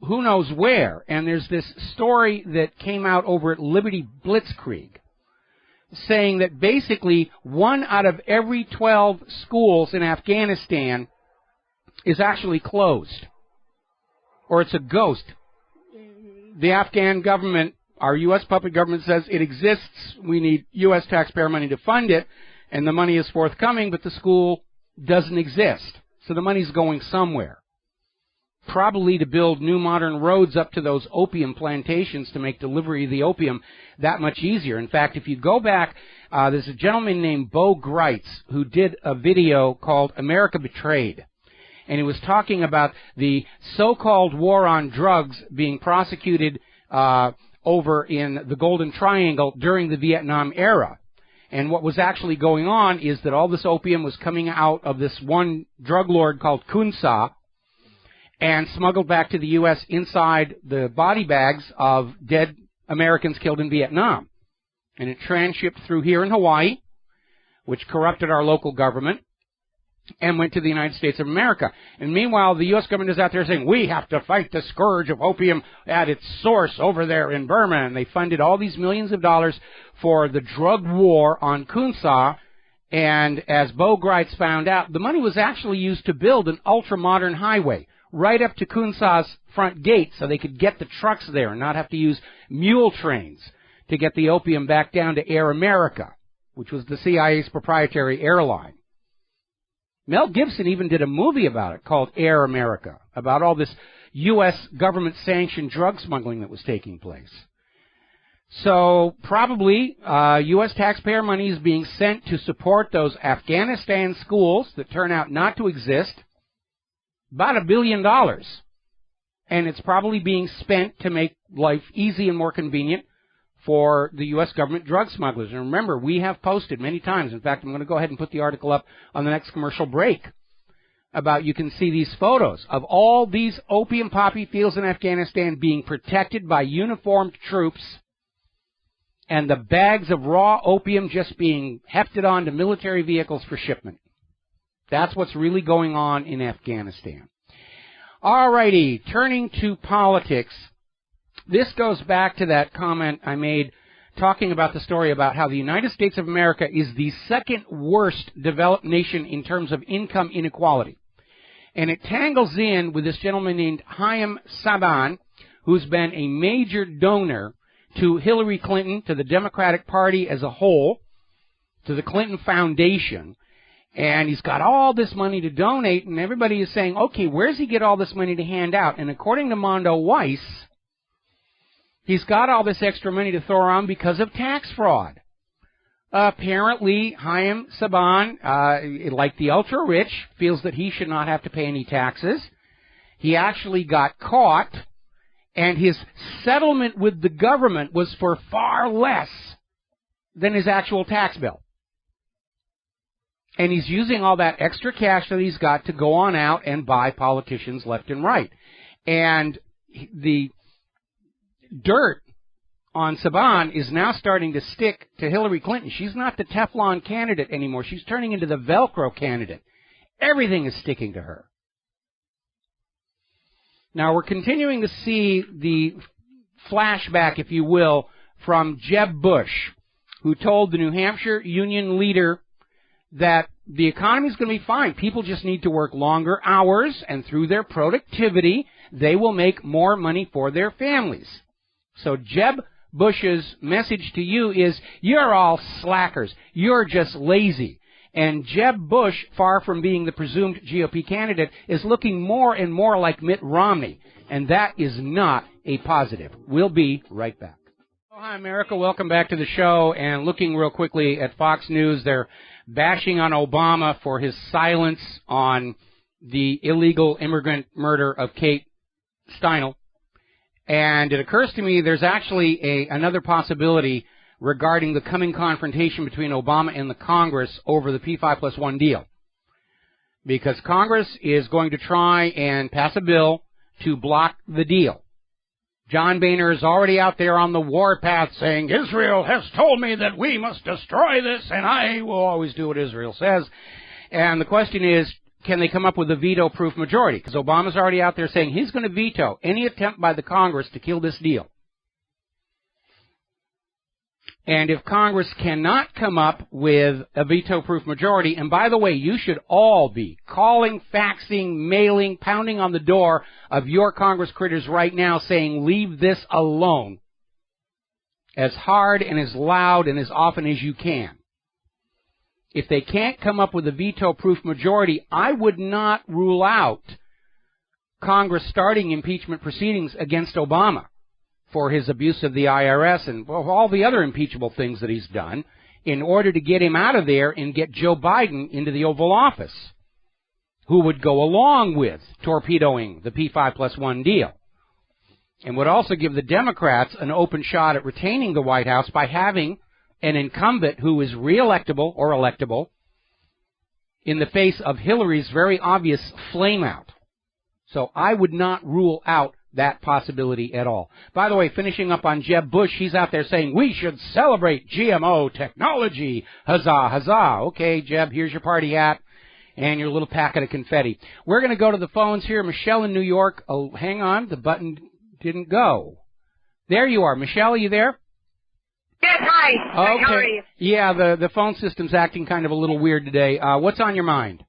who knows where. And there's this story that came out over at Liberty Blitzkrieg saying that basically 1 out of every 12 schools in Afghanistan is actually closed. Or it's a ghost. The Afghan government, our U.S. public government says it exists. We need U.S. taxpayer money to fund it. And the money is forthcoming, but the school doesn't exist. So the money's going somewhere. Probably to build new modern roads up to those opium plantations to make delivery of the opium that much easier. In fact, if you go back, there's a gentleman named Bo Greitz who did a video called America Betrayed. And he was talking about the so-called war on drugs being prosecuted over in the Golden Triangle during the Vietnam era. And what was actually going on is that all this opium was coming out of this one drug lord called Kun Sa and smuggled back to the U.S. inside the body bags of dead Americans killed in Vietnam. And it transshipped through here in Hawaii, which corrupted our local government, and went to the United States of America. And meanwhile, the U.S. government is out there saying, we have to fight the scourge of opium at its source over there in Burma. And they funded all these millions of dollars for the drug war on Kun Sa. And as Bo Greitz found out, the money was actually used to build an ultra-modern highway right up to Kun Sa's front gate so they could get the trucks there and not have to use mule trains to get the opium back down to Air America, which was the CIA's proprietary airline. Mel Gibson even did a movie about it called Air America, about all this U.S. government-sanctioned drug smuggling that was taking place. So probably U.S. taxpayer money is being sent to support those Afghanistan schools that turn out not to exist, about $1 billion. And it's probably being spent to make life easy and more convenient for the U.S. government drug smugglers. And remember, we have posted many times. In fact, I'm going to go ahead and put the article up on the next commercial break about you can see these photos of all these opium poppy fields in Afghanistan being protected by uniformed troops and the bags of raw opium just being hefted onto military vehicles for shipment. That's what's really going on in Afghanistan. All righty, turning to politics. This goes back to that comment I made talking about the story about how the United States of America is the second worst developed nation in terms of income inequality. And it tangles in with this gentleman named Haim Saban, who's been a major donor to Hillary Clinton, to the Democratic Party as a whole, to the Clinton Foundation. And he's got all this money to donate, and everybody is saying, okay, where's he get all this money to hand out? And according to Mondo Weiss, he's got all this extra money to throw around because of tax fraud. Apparently, Haim Saban, like the ultra-rich, feels that he should not have to pay any taxes. He actually got caught, and his settlement with the government was for far less than his actual tax bill. And he's using all that extra cash that he's got to go on out and buy politicians left and right. And the dirt on Saban is now starting to stick to Hillary Clinton. She's not the Teflon candidate anymore. She's turning into the Velcro candidate. Everything is sticking to her. Now, we're continuing to see the flashback, if you will, from Jeb Bush, who told the New Hampshire union leader that the economy is going to be fine. People just need to work longer hours, and through their productivity, they will make more money for their families. So Jeb Bush's message to you is, you're all slackers. You're just lazy. And Jeb Bush, far from being the presumed GOP candidate, is looking more and more like Mitt Romney. And that is not a positive. We'll be right back. Oh, hi, America. Welcome back to the show. And looking real quickly at Fox News, they're bashing on Obama for his silence on the illegal immigrant murder of Kate Steinle. And it occurs to me there's actually another possibility regarding the coming confrontation between Obama and the Congress over the P5+1 deal. Because Congress is going to try and pass a bill to block the deal. John Boehner is already out there on the warpath saying, Israel has told me that we must destroy this, and I will always do what Israel says. And the question is, can they come up with a veto-proof majority? Because Obama's already out there saying he's going to veto any attempt by the Congress to kill this deal. And if Congress cannot come up with a veto-proof majority, and by the way, you should all be calling, faxing, mailing, pounding on the door of your Congress critters right now saying, leave this alone, as hard and as loud and as often as you can. If they can't come up with a veto-proof majority, I would not rule out Congress starting impeachment proceedings against Obama for his abuse of the IRS and all the other impeachable things that he's done in order to get him out of there and get Joe Biden into the Oval Office, who would go along with torpedoing the P5+1 deal and would also give the Democrats an open shot at retaining the White House by having an incumbent who is reelectable or electable in the face of Hillary's very obvious flameout. So I would not rule out that possibility at all. By the way, finishing up on Jeb Bush, he's out there saying, we should celebrate GMO technology. Huzzah, huzzah. Okay, Jeb, here's your party hat and your little packet of confetti. We're going to go to the phones here. Michelle in New York. Oh, hang on. The button didn't go. There you are. Michelle, are you there? Yes, hi. Okay. Hi, how are you? Yeah, the phone system's acting kind of a little weird today. What's on your mind?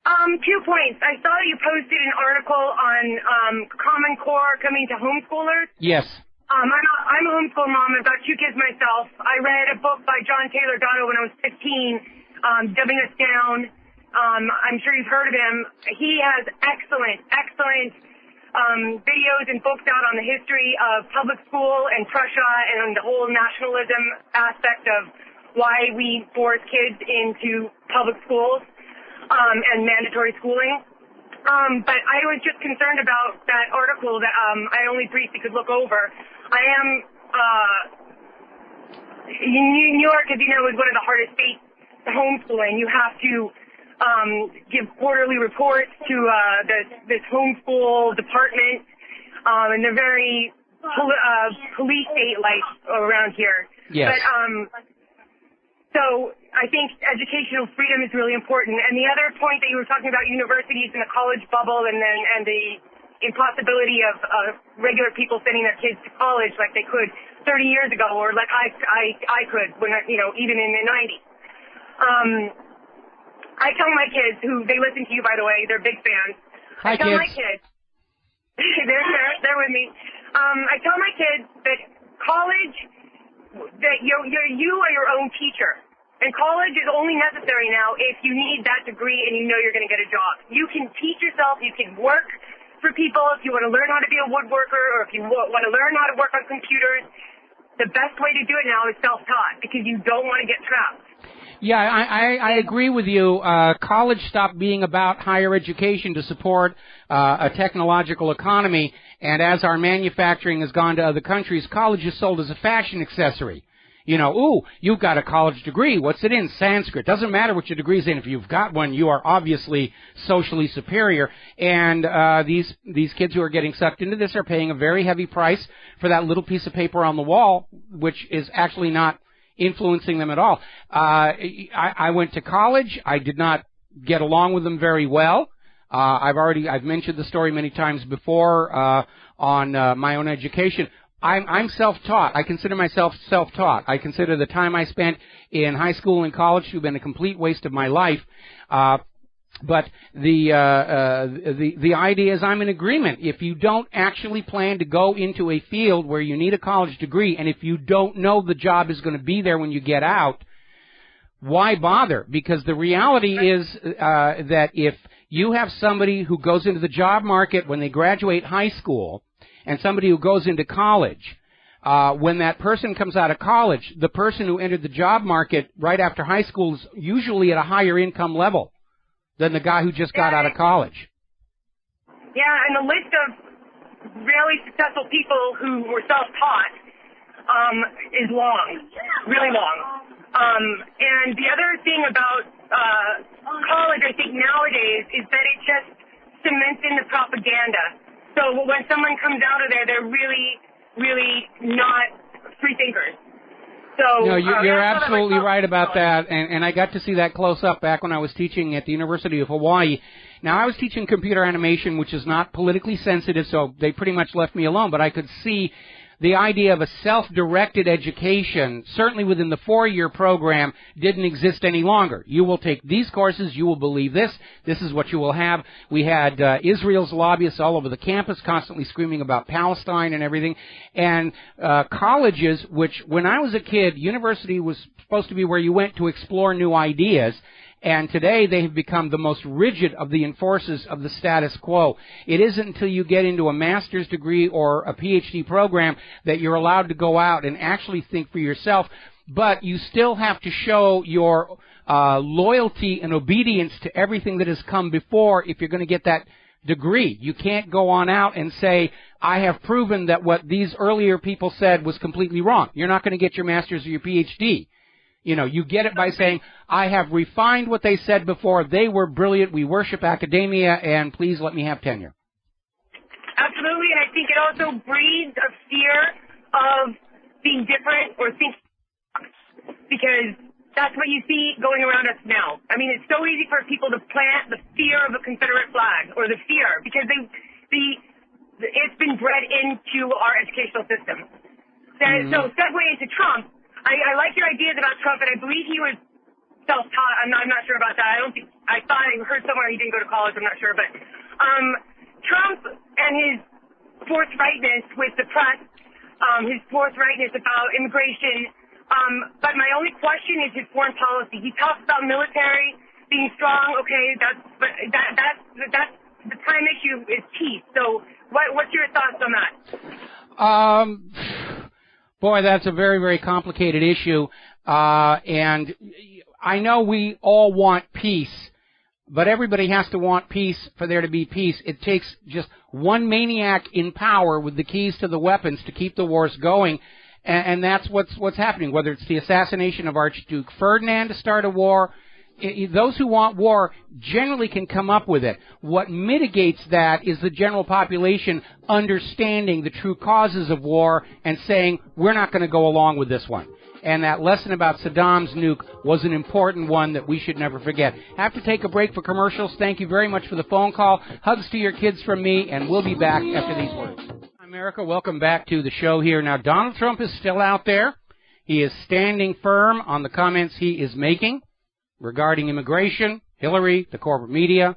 2 points. I saw you posted an article on Common Core coming to homeschoolers. Yes. I'm a homeschool mom. I've got 2 kids myself. I read a book by John Taylor Gatto when I was 15, Dumbing Us Down. I'm sure you've heard of him. He has excellent videos and books out on the history of public school and Prussia and the whole nationalism aspect of why we force kids into public schools and mandatory schooling. But I was just concerned about that article that I only briefly could look over. New York, as you know, is one of the hardest states to homeschool in. You have to give quarterly reports to this homeschool department, and they're very police state-like around here. Yes. But so I think educational freedom is really important. And the other point that you were talking about universities and the college bubble, and the impossibility of regular people sending their kids to college like they could 30 years ago, or like I could when even in the 90s. I tell my kids, who they listen to you, by the way, they're big fans. Hi, I tell kids. my kids, they're with me. I tell my kids that college, that you are your own teacher. And college is only necessary now if you need that degree and you know you're going to get a job. You can teach yourself, you can work for people if you want to learn how to be a woodworker, or if you want to learn how to work on computers. the best way to do it now is self-taught because you don't want to get trapped. Yeah, I agree with you. College stopped being about higher education to support a technological economy, and as our manufacturing has gone to other countries, college is sold as a fashion accessory. You know, ooh, you've got a college degree. What's it in? Sanskrit. Doesn't matter what your degree's in. If you've got one, you are obviously socially superior. And these kids who are getting sucked into this are paying a very heavy price for that little piece of paper on the wall, which is actually not influencing them at all. I went to college. I did not get along with them very well. I've mentioned the story many times before on my own education. I'm self-taught. I consider myself self-taught. I consider the time I spent in high school and college to have been a complete waste of my life. But the idea is I'm in agreement. If you don't actually plan to go into a field where you need a college degree, and if you don't know the job is going to be there when you get out, why bother? Because the reality is that if you have somebody who goes into the job market when they graduate high school, and somebody who goes into college, when that person comes out of college, the person who entered the job market right after high school is usually at a higher income level than the guy who just got out of college. Yeah, and the list of really successful people who were self-taught is long, really long. And the other thing about college, I think, nowadays is that it just cements in the propaganda. So when someone comes out of there, they're really, really not free thinkers. So no, you're absolutely right about that, and I got to see that close up back when I was teaching at the University of Hawaii. Now, I was teaching computer animation, which is not politically sensitive, so they pretty much left me alone, but I could see the idea of a self-directed education, certainly within the 4-year program, didn't exist any longer. You will take these courses, you will believe this, this is what you will have. We had Israel's lobbyists all over the campus constantly screaming about Palestine and everything. And colleges, which when I was a kid, university was supposed to be where you went to explore new ideas. And today they have become the most rigid of the enforcers of the status quo. It isn't until you get into a master's degree or a PhD program that you're allowed to go out and actually think for yourself. But you still have to show your loyalty and obedience to everything that has come before if you're going to get that degree. You can't go on out and say, I have proven that what these earlier people said was completely wrong. You're not going to get your master's or your PhD. You know, you get it by saying, I have refined what they said before. They were brilliant. We worship academia, and please let me have tenure. Absolutely, and I think it also breeds a fear of being different or thinking, because that's what you see going around us now. I mean, it's so easy for people to plant the fear of a Confederate flag, or the fear, because it's been bred into our educational system. So segue into Trump. I like your ideas about Trump, and I believe he was self-taught. I'm not sure about that. I thought I heard somewhere he didn't go to college. I'm not sure, but Trump and his forthrightness with the press, his forthrightness about immigration. But my only question is his foreign policy. He talks about military being strong. Okay, that's the prime issue is peace. So what's your thoughts on that? Boy, that's a very, very complicated issue, and I know we all want peace, but everybody has to want peace for there to be peace. It takes just one maniac in power with the keys to the weapons to keep the wars going, and that's what's happening, whether it's the assassination of Archduke Ferdinand to start a war. Those who want war generally can come up with it. What mitigates that is the general population understanding the true causes of war and saying, we're not going to go along with this one. And that lesson about Saddam's nuke was an important one that we should never forget. Have to take a break for commercials. Thank you very much for the phone call. Hugs to your kids from me, and we'll be back after these words. America, welcome back to the show here. Now, Donald Trump is still out there. He is standing firm on the comments he is making regarding immigration, Hillary, the corporate media,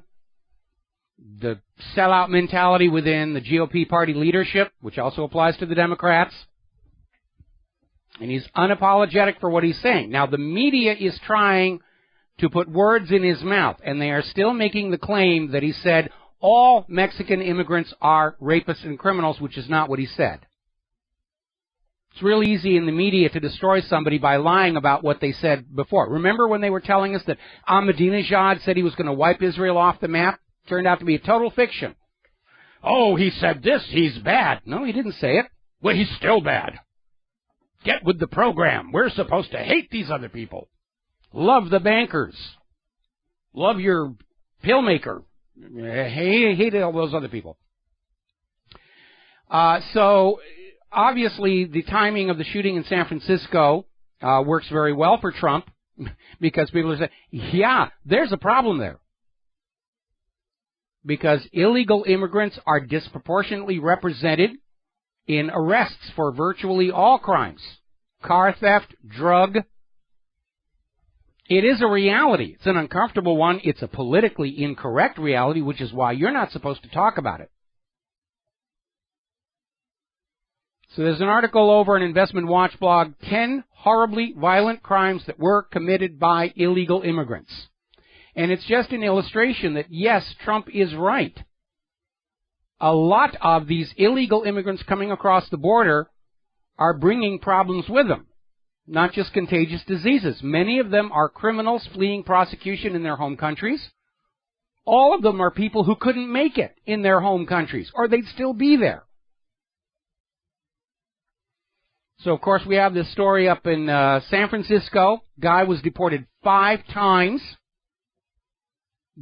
the sellout mentality within the GOP party leadership, which also applies to the Democrats. And he's unapologetic for what he's saying. Now, the media is trying to put words in his mouth, and they are still making the claim that he said all Mexican immigrants are rapists and criminals, which is not what he said. It's really easy in the media to destroy somebody by lying about what they said before. Remember when they were telling us that Ahmadinejad said he was going to wipe Israel off the map? Turned out to be a total fiction. Oh, he said this, he's bad. No, he didn't say it. Well, he's still bad. Get with the program. We're supposed to hate these other people. Love the bankers. Love your pill maker. Hate all those other people. So, obviously, the timing of the shooting in San Francisco works very well for Trump because people are saying, yeah, there's a problem there. Because illegal immigrants are disproportionately represented in arrests for virtually all crimes. Car theft, drug. It is a reality. It's an uncomfortable one. It's a politically incorrect reality, which is why you're not supposed to talk about it. So there's an article over on Investment Watch blog, 10 horribly violent crimes that were committed by illegal immigrants. And it's just an illustration that, yes, Trump is right. A lot of these illegal immigrants coming across the border are bringing problems with them, not just contagious diseases. Many of them are criminals fleeing prosecution in their home countries. All of them are people who couldn't make it in their home countries, or they'd still be there. So, of course, we have this story up in San Francisco. Guy was deported 5 times.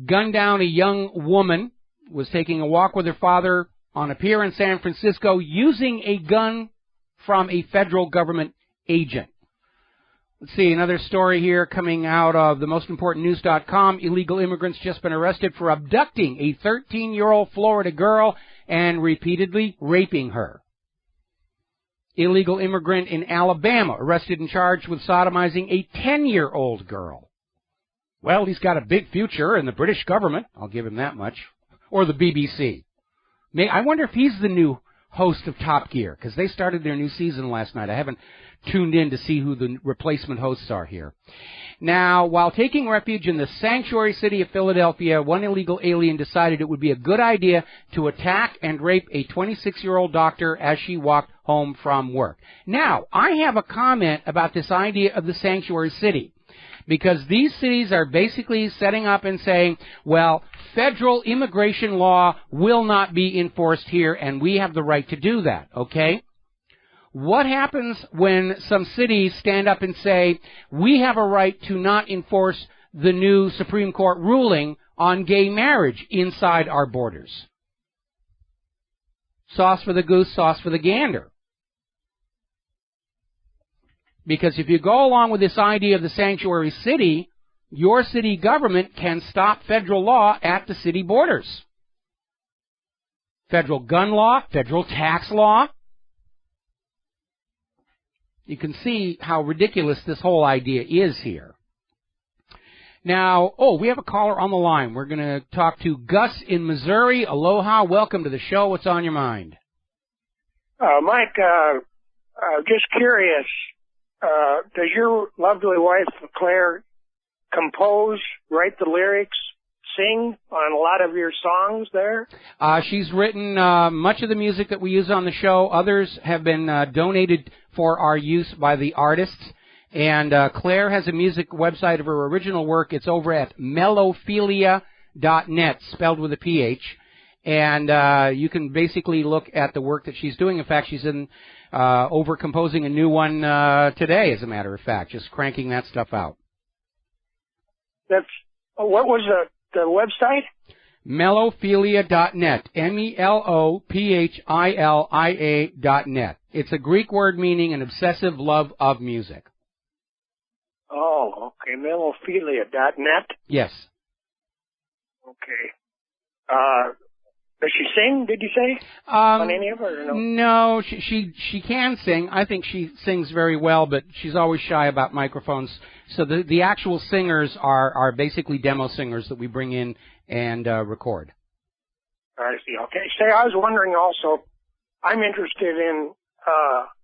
Gunned down a young woman, was taking a walk with her father on a pier in San Francisco using a gun from a federal government agent. Let's see, another story here coming out of themostimportantnews.com. Illegal immigrants just been arrested for abducting a 13-year-old Florida girl and repeatedly raping her. Illegal immigrant in Alabama arrested and charged with sodomizing a 10-year-old girl. Well, he's got a big future in the British government. I'll give him that much. Or the BBC. I wonder if he's the new host of Top Gear, because they started their new season last night. I haven't tuned in to see who the replacement hosts are here. Now, while taking refuge in the sanctuary city of Philadelphia, one illegal alien decided it would be a good idea to attack and rape a 26-year-old doctor as she walked home from work. Now, I have a comment about this idea of the sanctuary city. Because these cities are basically setting up and saying, well, federal immigration law will not be enforced here, and we have the right to do that, okay? What happens when some cities stand up and say, we have a right to not enforce the new Supreme Court ruling on gay marriage inside our borders? Sauce for the goose, sauce for the gander. Because if you go along with this idea of the sanctuary city, your city government can stop federal law at the city borders. Federal gun law, federal tax law. You can see how ridiculous this whole idea is here. Now, we have a caller on the line. We're going to talk to Gus in Missouri. Aloha, welcome to the show. What's on your mind? Mike, just curious. Does your lovely wife, Claire, compose, write the lyrics, sing on a lot of your songs there? She's written much of the music that we use on the show. Others have been donated for our use by the artists. And Claire has a music website of her original work. It's over at mellowphilia.net, spelled with a PH. And you can basically look at the work that she's doing. In fact, she's over composing a new one today, as a matter of fact, just cranking that stuff out. What was the website? Mellowphilia.net, mellophilia.net. It's a Greek word meaning an obsessive love of music. Oh, okay, mellowphilia.net? Yes. Okay. Does she sing, did you say? On any of her? Or no, no, she can sing. I think she sings very well, but she's always shy about microphones. So the actual singers are basically demo singers that we bring in and record. I see. Okay. Say, I was wondering also, I'm interested in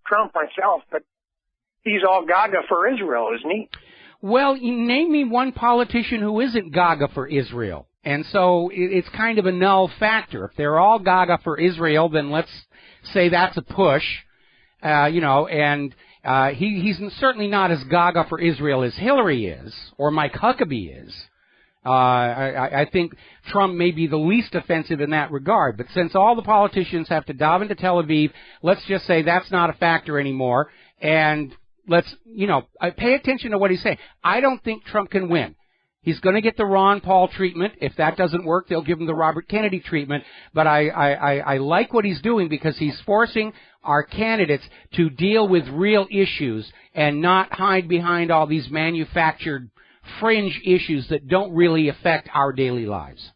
Trump myself, but he's all gaga for Israel, isn't he? Well, name me one politician who isn't gaga for Israel. And so it's kind of a null factor. If they're all gaga for Israel, then let's say that's a push. He's certainly not as gaga for Israel as Hillary is, or Mike Huckabee is. I think Trump may be the least offensive in that regard. But since all the politicians have to dive into Tel Aviv, let's just say that's not a factor anymore. And let's, pay attention to what he's saying. I don't think Trump can win. He's going to get the Ron Paul treatment. If that doesn't work, they'll give him the Robert Kennedy treatment. But I like what he's doing because he's forcing our candidates to deal with real issues and not hide behind all these manufactured fringe issues that don't really affect our daily lives.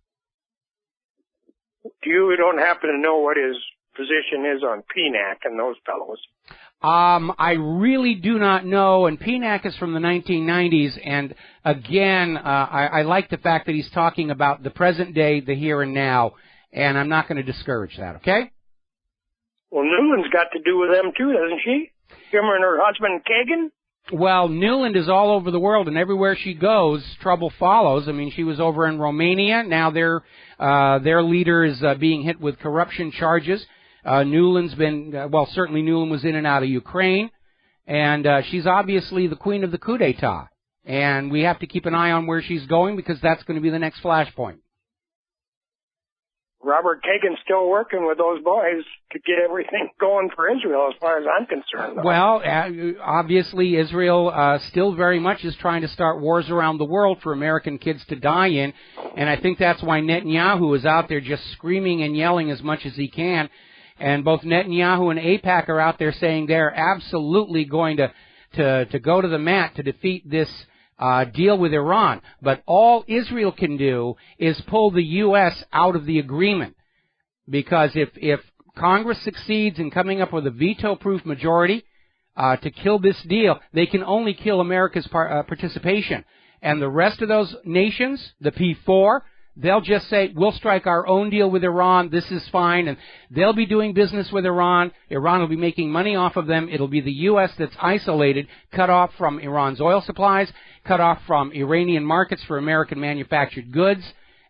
You don't happen to know what his position is on PNAC and those fellows? I really do not know, and PNAC is from the 1990s, and again, I like the fact that he's talking about the present day, the here and now, and I'm not going to discourage that, okay? Well, Newland's got to do with them too, doesn't she? Him and her husband, Kagan? Well, Newland is all over the world, and everywhere she goes, trouble follows. I mean, she was over in Romania. Now their leader is being hit with corruption charges. Newland's been, certainly Newland was in and out of Ukraine, and she's obviously the queen of the coup d'etat. And we have to keep an eye on where she's going because that's going to be the next flashpoint. Robert Kagan's still working with those boys to get everything going for Israel as far as I'm concerned. Well, obviously Israel still very much is trying to start wars around the world for American kids to die in, and I think that's why Netanyahu is out there just screaming and yelling as much as he can. And both Netanyahu and AIPAC are out there saying they're absolutely going to go to the mat to defeat this deal with Iran. But all Israel can do is pull the U.S. out of the agreement. Because if Congress succeeds in coming up with a veto-proof majority to kill this deal, they can only kill America's participation. And the rest of those nations, the P4, they'll just say, we'll strike our own deal with Iran, this is fine, and they'll be doing business with Iran. Iran will be making money off of them. It'll be the U.S. that's isolated, cut off from Iran's oil supplies, cut off from Iranian markets for American manufactured goods,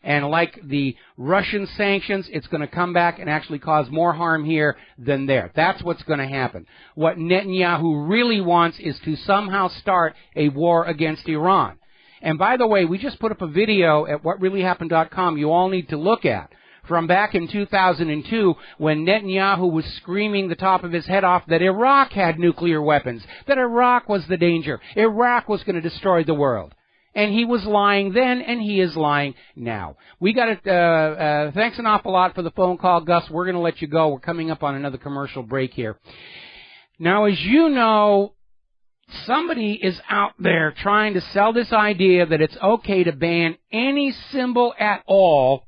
and like the Russian sanctions, it's going to come back and actually cause more harm here than there. That's what's going to happen. What Netanyahu really wants is to somehow start a war against Iran. And by the way, we just put up a video at whatreallyhappened.com you all need to look at from back in 2002 when Netanyahu was screaming the top of his head off that Iraq had nuclear weapons, that Iraq was the danger, Iraq was going to destroy the world. And he was lying then, and he is lying now. We got it. Thanks an awful lot for the phone call, Gus. We're going to let you go. We're coming up on another commercial break here. Now, as you know, somebody is out there trying to sell this idea that it's okay to ban any symbol at all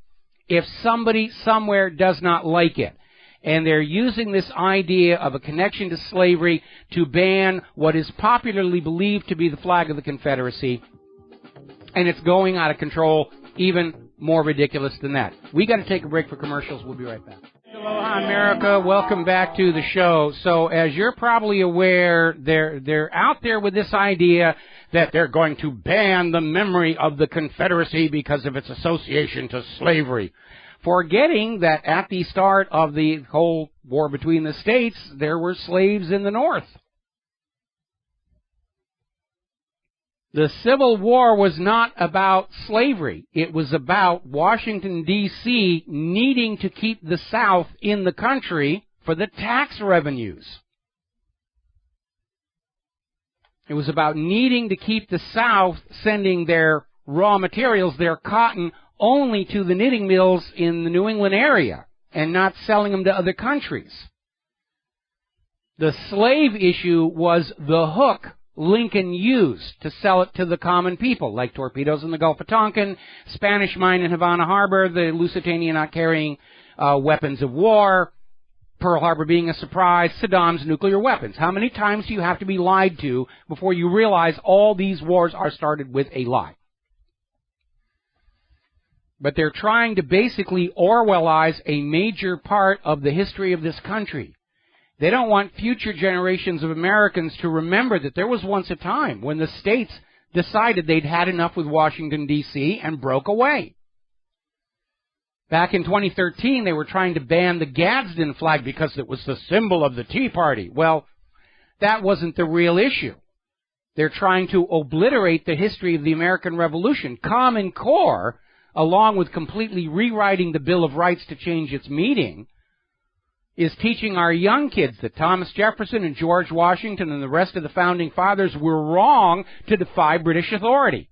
if somebody somewhere does not like it. And they're using this idea of a connection to slavery to ban what is popularly believed to be the flag of the Confederacy. And it's going out of control, even more ridiculous than that. We got to take a break for commercials. We'll be right back. Aloha, America. Welcome back to the show. So, as you're probably aware, they're out there with this idea that they're going to ban the memory of the Confederacy because of its association to slavery, forgetting that at the start of the whole war between the states, there were slaves in the North. The Civil War was not about slavery. It was about Washington, D.C. needing to keep the South in the country for the tax revenues. It was about needing to keep the South sending their raw materials, their cotton, only to the knitting mills in the New England area and not selling them to other countries. The slave issue was the hook Lincoln used to sell it to the common people, like torpedoes in the Gulf of Tonkin, Spanish mine in Havana Harbor, the Lusitania not carrying weapons of war, Pearl Harbor being a surprise, Saddam's nuclear weapons. How many times do you have to be lied to before you realize all these wars are started with a lie? But they're trying to basically Orwellize a major part of the history of this country. They don't want future generations of Americans to remember that there was once a time when the states decided they'd had enough with Washington, D.C. and broke away. Back in 2013, they were trying to ban the Gadsden flag because it was the symbol of the Tea Party. Well, that wasn't the real issue. They're trying to obliterate the history of the American Revolution. Common Core, along with completely rewriting the Bill of Rights to change its meaning, is teaching our young kids that Thomas Jefferson and George Washington and the rest of the Founding Fathers were wrong to defy British authority.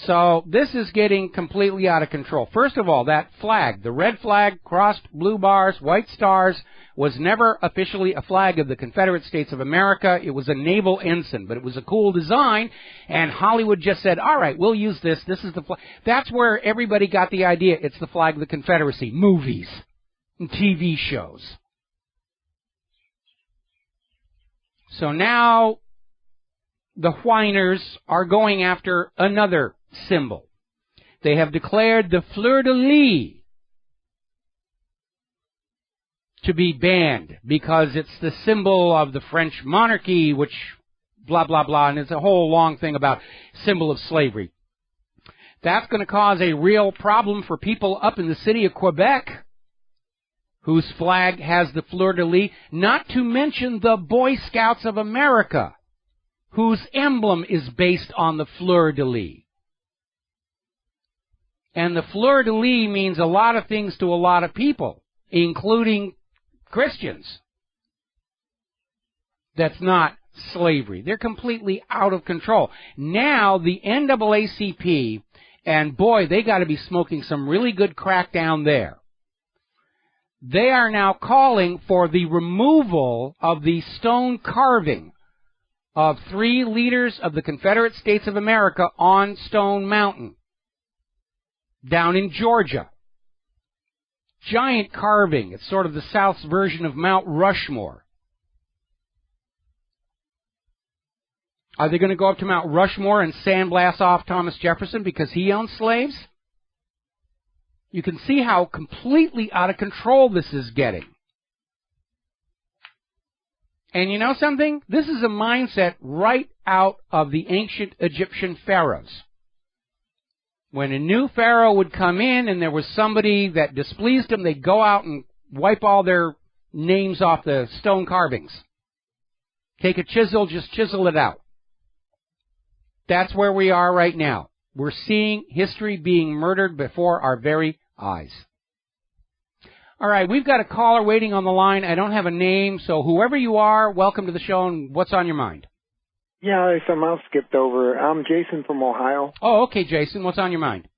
So this is getting completely out of control. First of all, that flag, the red flag, crossed blue bars, white stars, was never officially a flag of the Confederate States of America. It was a naval ensign, but it was a cool design, and Hollywood just said, all right, we'll use this. This is the flag. That's where everybody got the idea. It's the flag of the Confederacy. Movies and TV shows. So now the whiners are going after another symbol. They have declared the fleur-de-lis to be banned because it's the symbol of the French monarchy, which blah, blah, blah, and it's a whole long thing about symbol of slavery. That's going to cause a real problem for people up in the city of Quebec, whose flag has the fleur-de-lis, not to mention the Boy Scouts of America, whose emblem is based on the fleur-de-lis. And the fleur-de-lis means a lot of things to a lot of people, including Christians. That's not slavery. They're completely out of control. Now, the NAACP, and boy, they got to be smoking some really good crack down there. They are now calling for the removal of the stone carving of 3 leaders of the Confederate States of America on Stone Mountain, down in Georgia. Giant carving. It's sort of the South's version of Mount Rushmore. Are they going to go up to Mount Rushmore and sandblast off Thomas Jefferson because he owned slaves? You can see how completely out of control this is getting. And you know something? This is a mindset right out of the ancient Egyptian pharaohs. When a new pharaoh would come in and there was somebody that displeased him, they'd go out and wipe all their names off the stone carvings. Take a chisel, just chisel it out. That's where we are right now. We're seeing history being murdered before our very eyes. All right, we've got a caller waiting on the line. I don't have a name, so whoever you are, welcome to the show, and what's on your mind? Yeah, there's something else skipped over. I'm Jason from Ohio. Oh, okay, Jason. What's on your mind?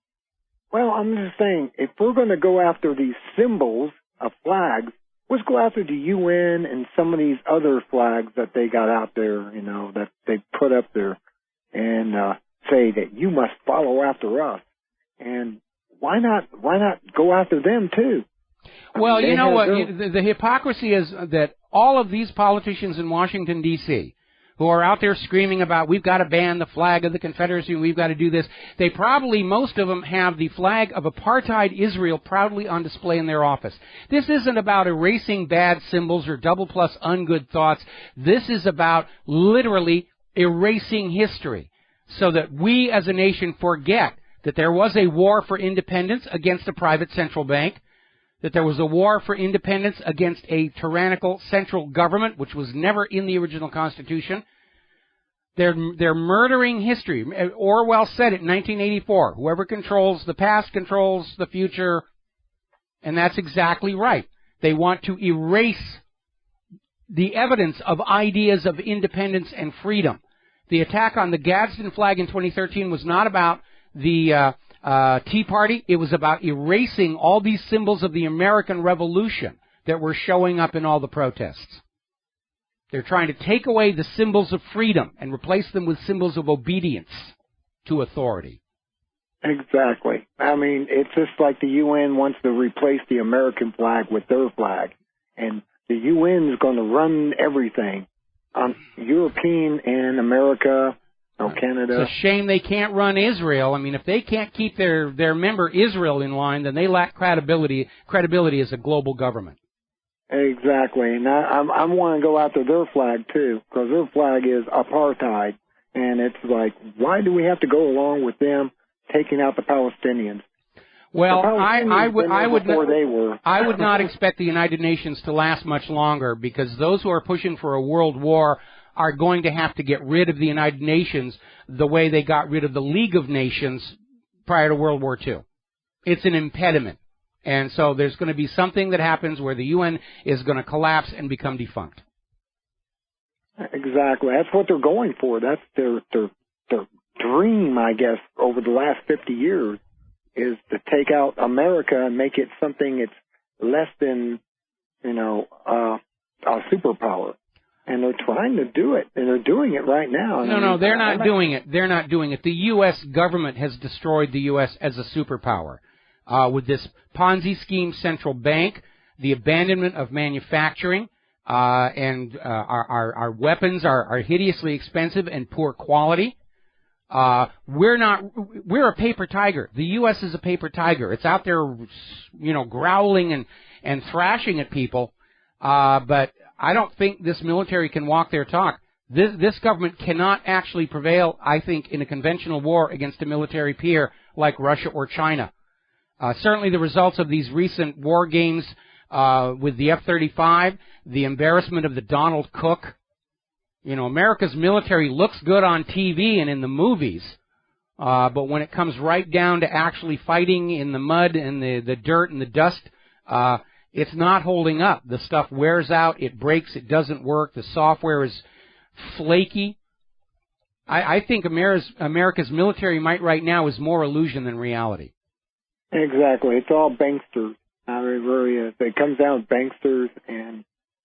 Well, I'm just saying, if we're going to go after these symbols of flags, let's go after the UN and some of these other flags that they got out there, you know, that they put up there, and say that you must follow after us. And why not go after them too? Well, you know what? The hypocrisy is that all of these politicians in Washington, D.C., who are out there screaming about, we've got to ban the flag of the Confederacy, we've got to do this, they probably, most of them, have the flag of apartheid Israel proudly on display in their office. This isn't about erasing bad symbols or double plus ungood thoughts. This is about literally erasing history so that we as a nation forget that there was a war for independence against a private central bank, that there was a war for independence against a tyrannical central government, which was never in the original Constitution. They're murdering history. Orwell said it in 1984. Whoever controls the past controls the future, and that's exactly right. They want to erase the evidence of ideas of independence and freedom. The attack on the Gadsden flag in 2013 was not about the Tea Party. It was about erasing all these symbols of the American Revolution that were showing up in all the protests. They're trying to take away the symbols of freedom and replace them with symbols of obedience to authority. Exactly. I mean, it's just like the UN wants to replace the American flag with their flag. And the UN is going to run everything. European and America, Canada. It's a shame they can't run Israel. I mean, if they can't keep their member Israel in line, then they lack credibility as a global government. Exactly. And I want to go after their flag, too, because their flag is apartheid. And it's like, why do we have to go along with them taking out the Palestinians? Well, I would not expect the United Nations to last much longer, because those who are pushing for a world war are going to have to get rid of the United Nations the way they got rid of the League of Nations prior to World War II. It's an impediment. And so there's going to be something that happens where the UN is going to collapse and become defunct. Exactly. That's what they're going for. That's their dream, I guess, over the last 50 years, is to take out America and make it something it's less than, a superpower. And they're trying to do it, and they're doing it right now. No, they're not doing it. They're not doing it. The U.S. government has destroyed the U.S. as a superpower with this Ponzi scheme central bank, the abandonment of manufacturing, and our weapons are hideously expensive and poor quality. We're a paper tiger. The U.S. is a paper tiger. It's out there, growling and thrashing at people, but I don't think this military can walk their talk. This government cannot actually prevail, I think, in a conventional war against a military peer like Russia or China. Certainly the results of these recent war games with the F-35, the embarrassment of the Donald Cook. America's military looks good on TV and in the movies, but when it comes right down to actually fighting in the mud and the dirt and the dust, it's not holding up. The stuff wears out, it breaks, it doesn't work, the software is flaky. I think America's military might right now is more illusion than reality. Exactly. It's all banksters. It really is. It comes down to banksters and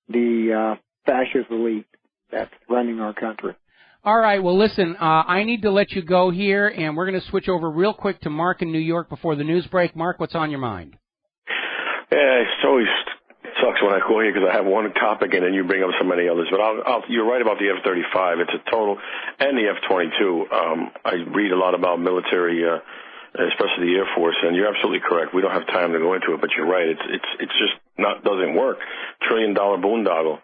the fascist elite that's running our country. All right. Well, listen, I need to let you go here, and we're going to switch over real quick to Mark in New York before the news break. Mark, what's on your mind? Yeah, it always sucks when I call you because I have one topic and then you bring up so many others. But you're right about the F-35. It's a total, and the F-22. I read a lot about military, especially the Air Force, and you're absolutely correct. We don't have time to go into it, but you're right. It's just doesn't work. $1 trillion boondoggle.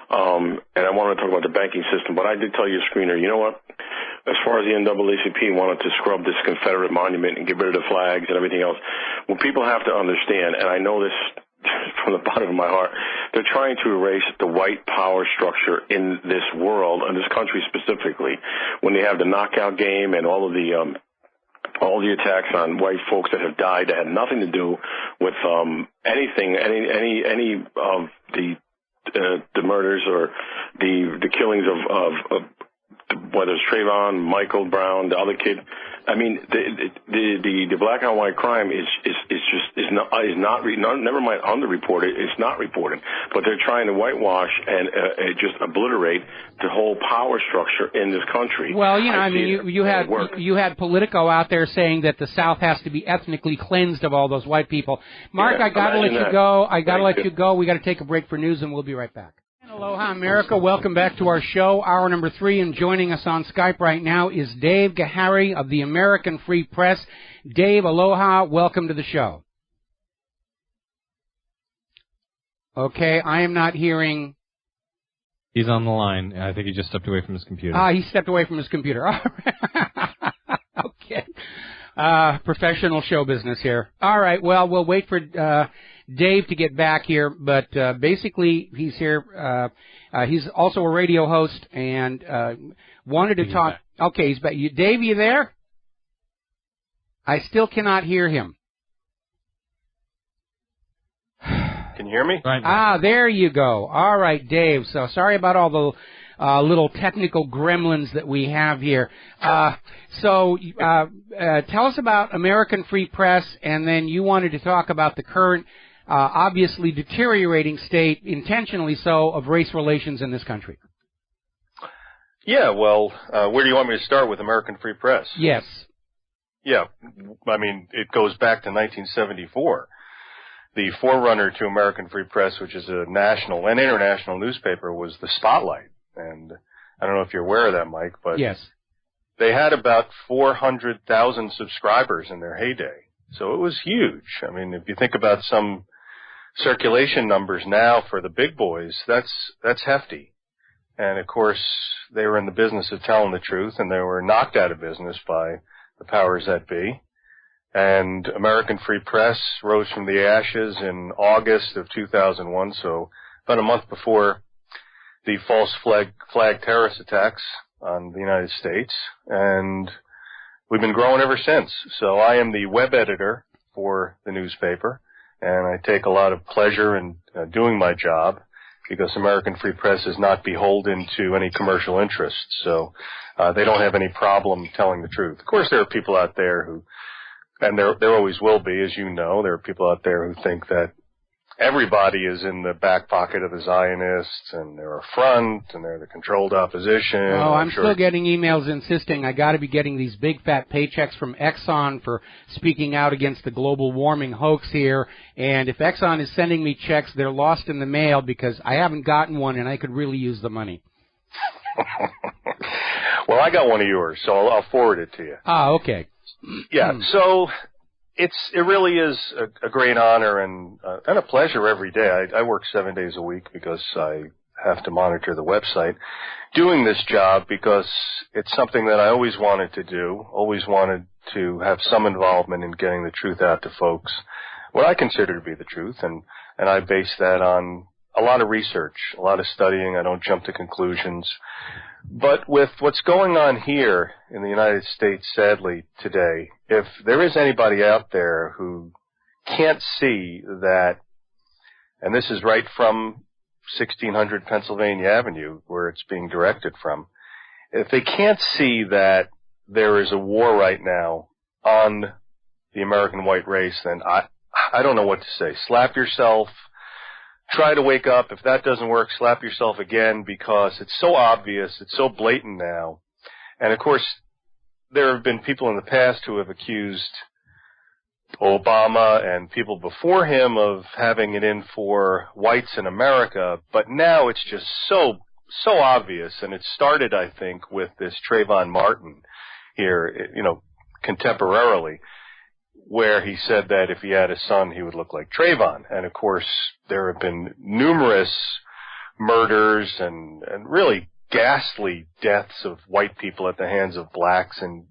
And I wanted to talk about the banking system, but I did tell your screener, you know what? As far as the NAACP wanted to scrub this Confederate monument and get rid of the flags and everything else, what people have to understand, and I know this from the bottom of my heart, they're trying to erase the white power structure in this world, in this country specifically, when they have the knockout game and all the attacks on white folks that have died that had nothing to do with anything, any of the murders or the killings of whether it's Trayvon, Michael Brown, the other kid. I mean, the black and white crime is not never mind underreported. It's not reported, but they're trying to whitewash and just obliterate the whole power structure in this country. Well, you had Politico out there saying that the South has to be ethnically cleansed of all those white people. Mark, I got to let you go. Let you go. We got to take a break for news, and we'll be right back. Aloha, America. Welcome back to our show, hour number 3, and joining us on Skype right now is Dave Gahary of the American Free Press. Dave, aloha. Welcome to the show. Okay, I am not hearing... He's on the line. I think he just stepped away from his computer. He stepped away from his computer. All right. Okay. Professional show business here. All right, well, we'll wait for... Dave to get back here, but basically he's here. He's also a radio host and wanted to talk. Back. Okay, he's back. Dave, you there? I still cannot hear him. Can you hear me? There you go. All right, Dave. So sorry about all the little technical gremlins that we have here. So tell us about American Free Press, and then you wanted to talk about the current obviously deteriorating state, intentionally so, of race relations in this country. Yeah, well, where do you want me to start with American Free Press? Yes. Yeah, I mean, it goes back to 1974. The forerunner to American Free Press, which is a national and international newspaper, was the Spotlight. And I don't know if you're aware of that, Mike, but yes, they had about 400,000 subscribers in their heyday. So it was huge. I mean, if you think about some circulation numbers now for the big boys, that's hefty. And of course, they were in the business of telling the truth, and they were knocked out of business by the powers that be. And American Free Press rose from the ashes in August of 2001, so about a month before the false flag terrorist attacks on the United States. And we've been growing ever since. So I am the web editor for the newspaper, and I take a lot of pleasure in doing my job because American Free Press is not beholden to any commercial interests. So they don't have any problem telling the truth. Of course, there are people out there who, and there always will be, as you know, there are people out there who think that everybody is in the back pocket of the Zionists, and they're a front, and they're the controlled opposition. Oh, I'm still getting emails insisting I got to be getting these big fat paychecks from Exxon for speaking out against the global warming hoax here. And if Exxon is sending me checks, they're lost in the mail because I haven't gotten one, and I could really use the money. Well, I got one of yours, so I'll forward it to you. Ah, okay. Yeah, so it really is a great honor and a pleasure every day. I work 7 days a week because I have to monitor the website, doing this job because it's something that I always wanted to do, always wanted to have some involvement in getting the truth out to folks, what I consider to be the truth, and I base that on a lot of research, a lot of studying. I don't jump to conclusions. But with what's going on here in the United States, sadly, today, if there is anybody out there who can't see that, and this is right from 1600 Pennsylvania Avenue, where it's being directed from, if they can't see that there is a war right now on the American white race, then I don't know what to say. Slap yourself. Try to wake up. If that doesn't work, slap yourself again, because it's so obvious, it's so blatant now. And of course, there have been people in the past who have accused Obama and people before him of having it in for whites in America, but now it's just so obvious, and it started, I think, with this Trayvon Martin here, contemporarily, where he said that if he had a son, he would look like Trayvon. And of course, there have been numerous murders and really ghastly deaths of white people at the hands of blacks. And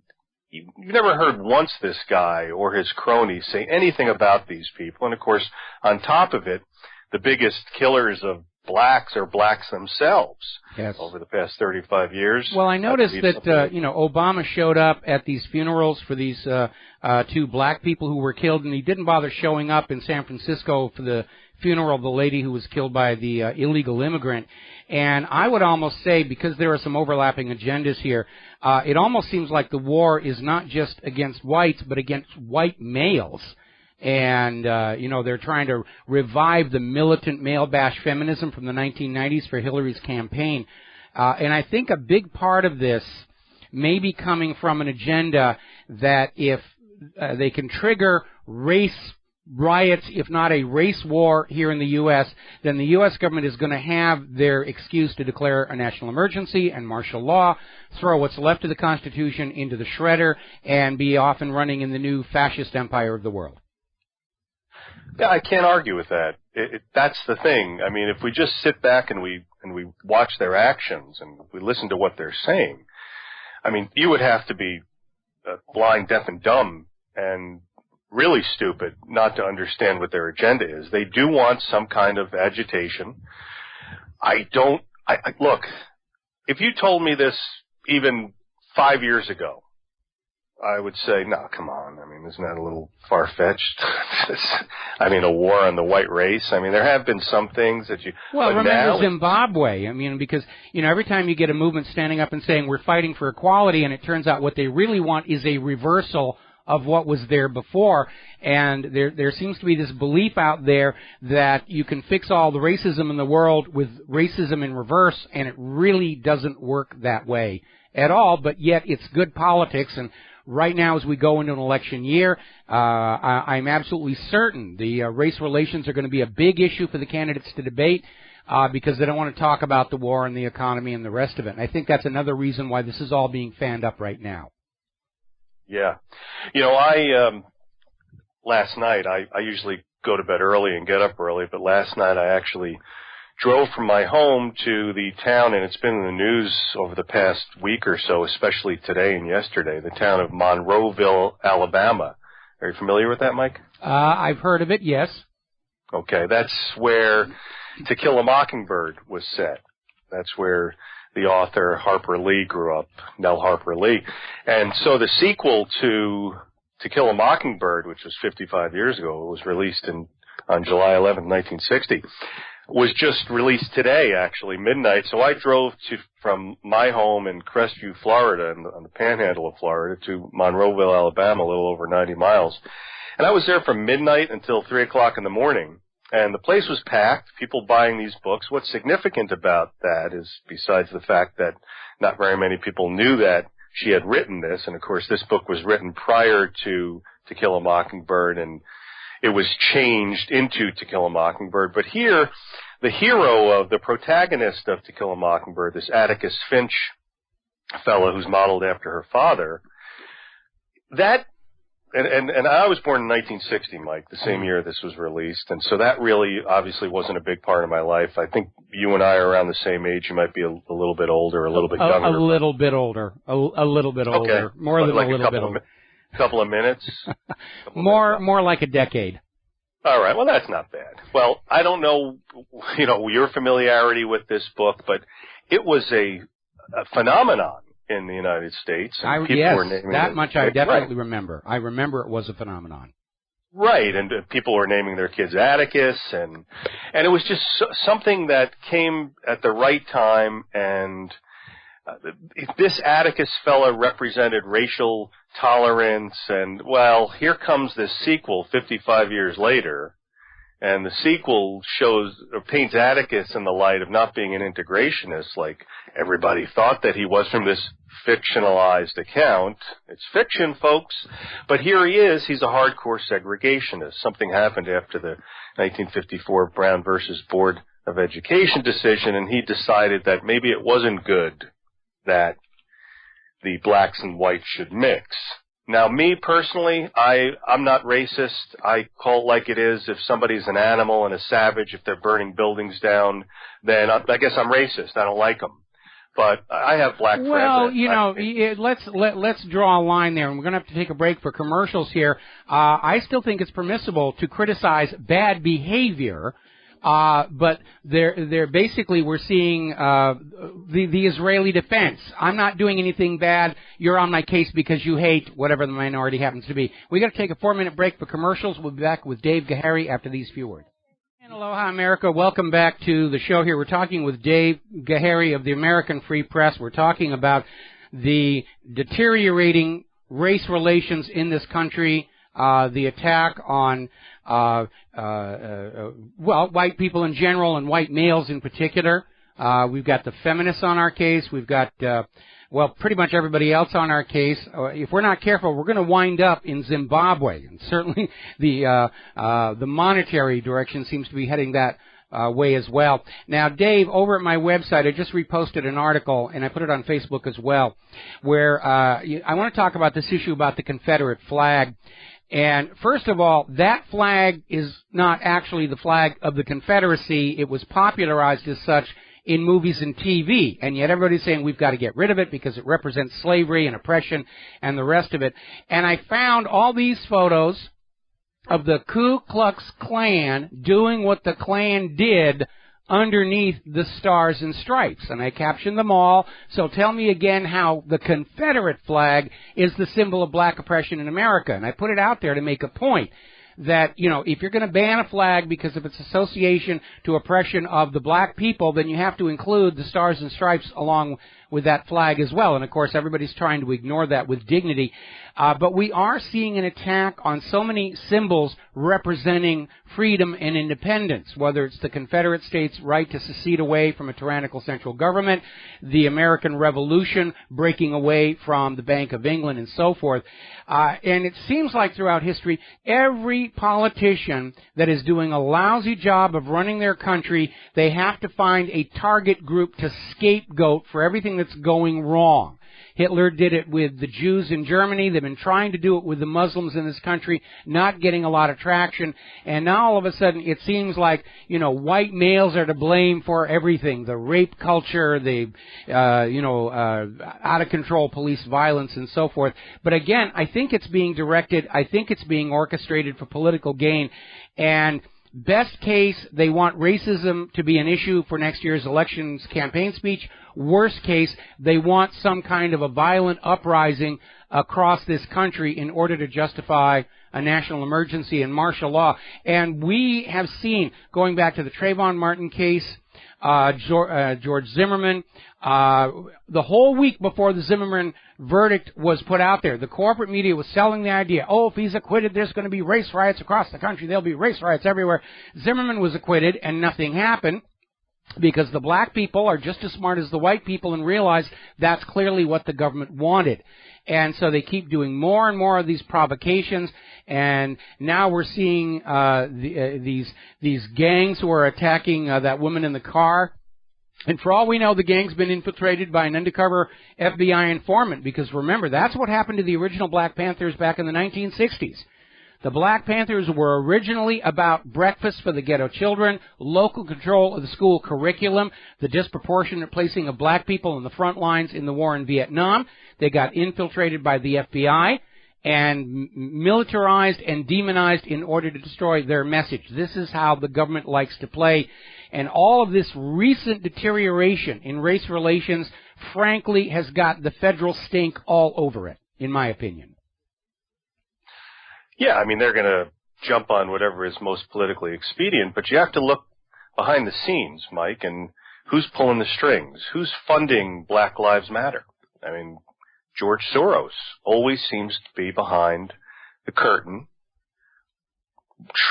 you've never heard once this guy or his cronies say anything about these people. And of course, on top of it, the biggest killers of blacks are blacks themselves. Yes. Over the past 35 years. Well, I noticed that, Obama showed up at these funerals for these two black people who were killed, and he didn't bother showing up in San Francisco for the funeral of the lady who was killed by the illegal immigrant. And I would almost say, because there are some overlapping agendas here, it almost seems like the war is not just against whites, but against white males. And, they're trying to revive the militant male bash feminism from the 1990s for Hillary's campaign. And I think a big part of this may be coming from an agenda that if they can trigger race riots, if not a race war here in the U.S., then the U.S. government is going to have their excuse to declare a national emergency and martial law, throw what's left of the Constitution into the shredder, and be off and running in the new fascist empire of the world. Yeah, I can't argue with that. That's the thing. I mean, if we just sit back and we watch their actions and we listen to what they're saying, I mean, you would have to be blind, deaf, and dumb and really stupid not to understand what their agenda is. They do want some kind of agitation. Look, if you told me this even 5 years ago, I would say, no, come on. I mean, isn't that a little far-fetched? I mean, a war on the white race. I mean, there have been some things that you... Well, remember Zimbabwe. I mean, because, every time you get a movement standing up and saying we're fighting for equality, and it turns out what they really want is a reversal of what was there before. And there seems to be this belief out there that you can fix all the racism in the world with racism in reverse, and it really doesn't work that way at all, but yet it's good politics. And right now, as we go into an election year, I'm absolutely certain the race relations are going to be a big issue for the candidates to debate because they don't want to talk about the war and the economy and the rest of it. And I think that's another reason why this is all being fanned up right now. Yeah. Last night, I usually go to bed early and get up early, but last night I actually drove from my home to the town, and it's been in the news over the past week or so, especially today and yesterday, the town of Monroeville, Alabama. Are you familiar with that, Mike? I've heard of it, yes. Okay, that's where To Kill a Mockingbird was set. That's where the author Harper Lee grew up, Nell Harper Lee. And so the sequel to Kill a Mockingbird, which was 55 years ago, it was released on July 11, 1960, was just released today, actually, midnight. So I drove from my home in Crestview, Florida, on the panhandle of Florida, to Monroeville, Alabama, a little over 90 miles. And I was there from midnight until 3 o'clock in the morning. And the place was packed, people buying these books. What's significant about that is, besides the fact that not very many people knew that she had written this, and of course this book was written prior to Kill a Mockingbird, and it was changed into To Kill a Mockingbird. But here, the hero of the protagonist of To Kill a Mockingbird, this Atticus Finch fellow who's modeled after her father, that, and I was born in 1960, Mike, the same year this was released, and so that really obviously wasn't a big part of my life. I think you and I are around the same age. You might be a little bit older, a little bit younger. A little bit older. A little bit older. Okay. More than like a little bit older. Couple of minutes? More like a decade. All right. Well, that's not bad. Well, I don't know, your familiarity with this book, but it was a phenomenon in the United States. Yes, that much I definitely remember. I remember it was a phenomenon. Right, and people were naming their kids Atticus, and it was just something that came at the right time, and this Atticus fella represented racial tolerance, and, well, here comes this sequel 55 years later, and the sequel paints Atticus in the light of not being an integrationist like everybody thought that he was from this fictionalized account. It's fiction, folks. But here he is. He's a hardcore segregationist. Something happened after the 1954 Brown versus Board of Education decision, and he decided that maybe it wasn't good that the blacks and whites should mix. Now, me personally, I'm not racist. I call it like it is. If somebody's an animal and a savage, if they're burning buildings down, then I guess I'm racist. I don't like them. But I have black friends. Well, let's draw a line there, and we're going to have to take a break for commercials here. I still think it's permissible to criticize bad behavior. But they're basically, we're seeing the Israeli defense. I'm not doing anything bad. You're on my case because you hate whatever the minority happens to be. We got to take a 4-minute break for commercials. We'll be back with Dave Gahary after these few words. And aloha, America. Welcome back to the show here. We're talking with Dave Gahary of the American Free Press. We're talking about the deteriorating race relations in this country, the attack on white people in general and white males in particular. We've got the feminists on our case. We've got, pretty much everybody else on our case. If we're not careful, we're going to wind up in Zimbabwe. And certainly the monetary direction seems to be heading that way as well. Now, Dave, over at my website, I just reposted an article, and I put it on Facebook as well, where I want to talk about this issue about the Confederate flag. And first of all, that flag is not actually the flag of the Confederacy. It was popularized as such in movies and TV, and yet everybody's saying we've got to get rid of it because it represents slavery and oppression and the rest of it. And I found all these photos of the Ku Klux Klan doing what the Klan did underneath the Stars and Stripes, and I captioned them all. So tell me again how the Confederate flag is the symbol of black oppression in America. And I put it out there to make a point that, if you're going to ban a flag because of its association to oppression of the black people, then you have to include the Stars and Stripes along with that flag as well. And, of course, everybody's trying to ignore that with dignity. But we are seeing an attack on so many symbols representing freedom and independence, whether it's the Confederate States' right to secede away from a tyrannical central government, the American Revolution breaking away from the Bank of England, and so forth. And it seems like throughout history, every politician that is doing a lousy job of running their country, they have to find a target group to scapegoat for everything that's going wrong. Hitler did it with the Jews in Germany. They've been trying to do it with the Muslims in this country, not getting a lot of traction. And now all of a sudden it seems like, white males are to blame for everything. The rape culture, the, out of control police violence and so forth. But again, I think it's being directed, I think it's being orchestrated for political gain. And best case, they want racism to be an issue for next year's elections campaign speech. Worst case, they want some kind of a violent uprising across this country in order to justify a national emergency and martial law. And we have seen, going back to the Trayvon Martin case, George Zimmerman, the whole week before the Zimmerman verdict was put out there, the corporate media was selling the idea, if he's acquitted, there's going to be race riots across the country. There'll be race riots everywhere. Zimmerman was acquitted, and nothing happened because the black people are just as smart as the white people and realize that's clearly what the government wanted. And so they keep doing more and more of these provocations, and now we're seeing these gangs who are attacking that woman in the car. And for all we know, the gang's been infiltrated by an undercover FBI informant, because remember, that's what happened to the original Black Panthers back in the 1960s. The Black Panthers were originally about breakfast for the ghetto children, local control of the school curriculum, the disproportionate placing of black people on the front lines in the war in Vietnam. They got infiltrated by the FBI and militarized and demonized in order to destroy their message. This is how the government likes to play. And all of this recent deterioration in race relations, frankly, has got the federal stink all over it, in my opinion. Yeah, I mean, they're going to jump on whatever is most politically expedient, but you have to look behind the scenes, Mike, and who's pulling the strings? Who's funding Black Lives Matter? I mean, George Soros always seems to be behind the curtain,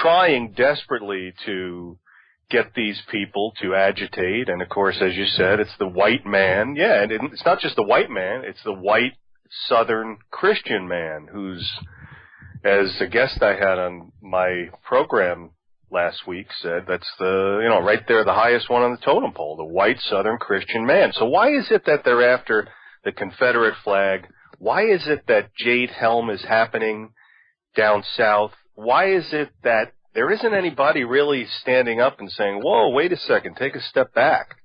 trying desperately to get these people to agitate. And, of course, as you said, it's the white man. Yeah, and it's not just the white man. It's the white Southern Christian man who's, as a guest I had on my program last week said, that's right there, the highest one on the totem pole, the white Southern Christian man. So why is it that they're after the Confederate flag? Why is it that Jade Helm is happening down south? Why is it that there isn't anybody really standing up and saying, whoa, wait a second, take a step back?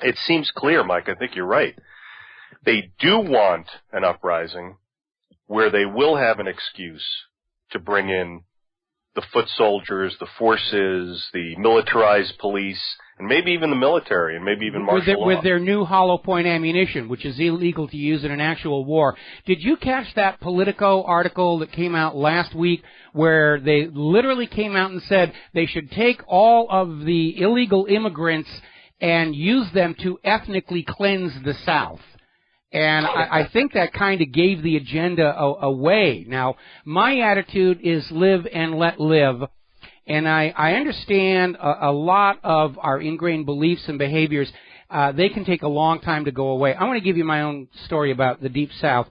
It seems clear, Mike, I think you're right. They do want an uprising where they will have an excuse to bring in the foot soldiers, the forces, the militarized police, and maybe even the military, and maybe even martial law. With their new hollow point ammunition, which is illegal to use in an actual war. Did you catch that Politico article that came out last week where they literally came out and said they should take all of the illegal immigrants and use them to ethnically cleanse the South? And I think that kind of gave the agenda away. Now, my attitude is live and let live. And I understand a lot of our ingrained beliefs and behaviors. They can take a long time to go away. I want to give you my own story about the Deep South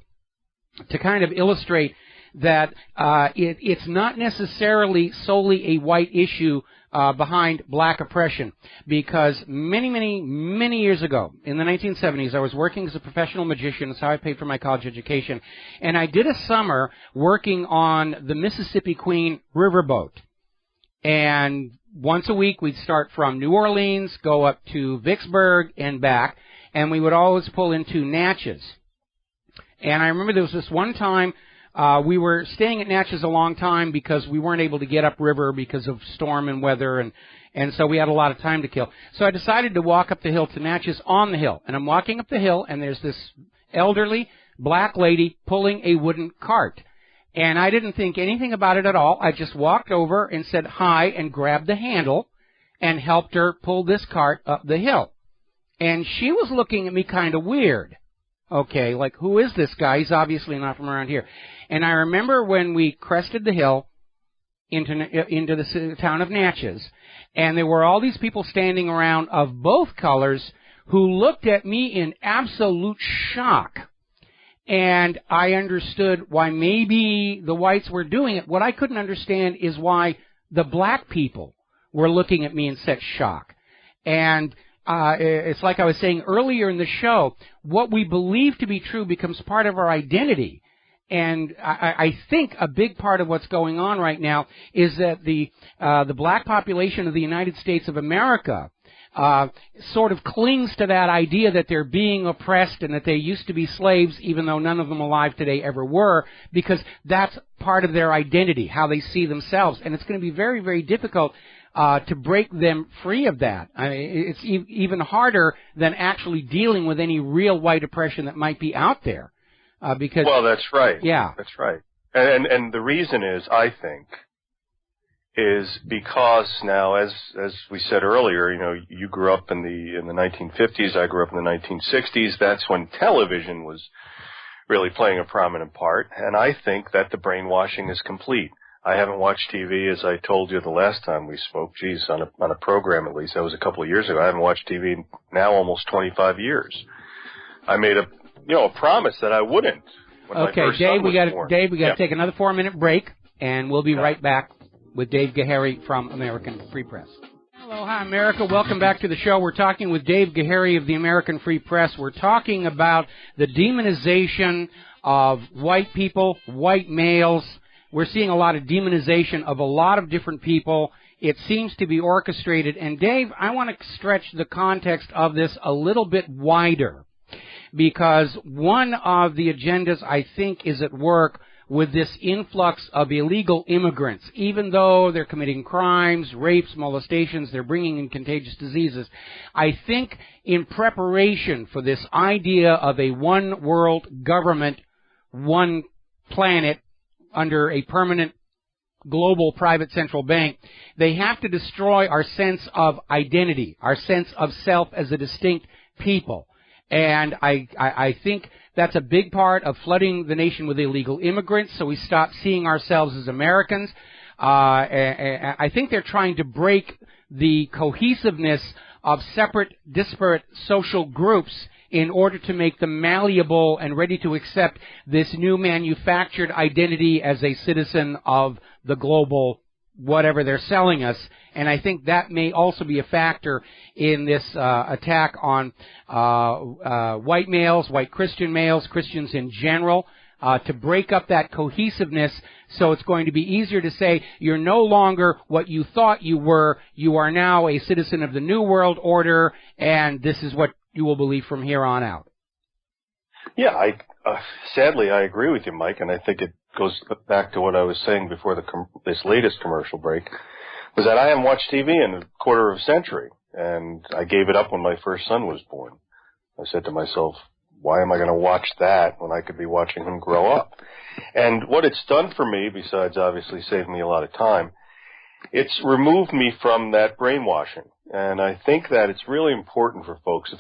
to kind of illustrate that it's not necessarily solely a white issue behind black oppression, because many years ago, in the 1970s, I was working as a professional magician. That's how I paid for my college education. And I did a summer working on the Mississippi Queen riverboat. And once a week, we'd start from New Orleans, go up to Vicksburg and back, and we would always pull into Natchez. And I remember there was this one time, we were staying at Natchez a long time because we weren't able to get upriver because of storm and weather, and so we had a lot of time to kill. So I decided to walk up the hill to Natchez on the hill. And I'm walking up the hill, and there's this elderly black lady pulling a wooden cart. And I didn't think anything about it at all. I just walked over and said hi and grabbed the handle and helped her pull this cart up the hill. And she was looking at me kind of weird. Okay, like, who is this guy? He's obviously not from around here. And I remember when we crested the hill into the town of Natchez, and there were all these people standing around of both colors who looked at me in absolute shock. And I understood why maybe the whites were doing it. What I couldn't understand is why the black people were looking at me in such shock. And it's like I was saying earlier in the show, what we believe to be true becomes part of our identity. And I think a big part of what's going on right now is that the black population of the United States of America sort of clings to that idea that they're being oppressed and that they used to be slaves, even though none of them alive today ever were, because that's part of their identity, how they see themselves. And it's going to be very, very difficult to break them free of that. I mean, it's even harder than actually dealing with any real white oppression that might be out there. Because well, that's right. Yeah, that's right. And the reason is, I think, is because now, as we said earlier, you know, you grew up in the 1950s. I grew up in the 1960s. That's when television was really playing a prominent part. And I think that the brainwashing is complete. I haven't watched TV, as I told you the last time we spoke. Geez, on a program at least. That was a couple of years ago. I haven't watched TV now almost 25 years. I made a promise that I wouldn't. Okay, Dave, we got to take another 4-minute break, and we'll be right back with Dave Gahary from American Free Press. Hello, hi, America. Welcome back to the show. We're talking with Dave Gahary of the American Free Press. We're talking about the demonization of white people, white males. We're seeing a lot of demonization of a lot of different people. It seems to be orchestrated. And, Dave, I want to stretch the context of this a little bit wider, because one of the agendas, I think, is at work with this influx of illegal immigrants. Even though they're committing crimes, rapes, molestations, they're bringing in contagious diseases. I think in preparation for this idea of a one world government, one planet, under a permanent global private central bank, they have to destroy our sense of identity, our sense of self as a distinct people. And I think that's a big part of flooding the nation with illegal immigrants, so we stop seeing ourselves as Americans. I think they're trying to break the cohesiveness of separate, disparate social groups in order to make them malleable and ready to accept this new manufactured identity as a citizen of the global whatever they're selling us. And I think that may also be a factor in this attack on white males, white Christian males, Christians in general, to break up that cohesiveness. So it's going to be easier to say you're no longer what you thought you were. You are now a citizen of the New World Order, and this is what you will believe from here on out. Yeah, sadly, I agree with you, Mike, and I think it goes back to what I was saying before this latest commercial break, was that I haven't watched TV in a quarter of a century, and I gave it up when my first son was born. I said to myself, why am I going to watch that when I could be watching him grow up? And what it's done for me, besides obviously saving me a lot of time, it's removed me from that brainwashing. And I think that it's really important for folks,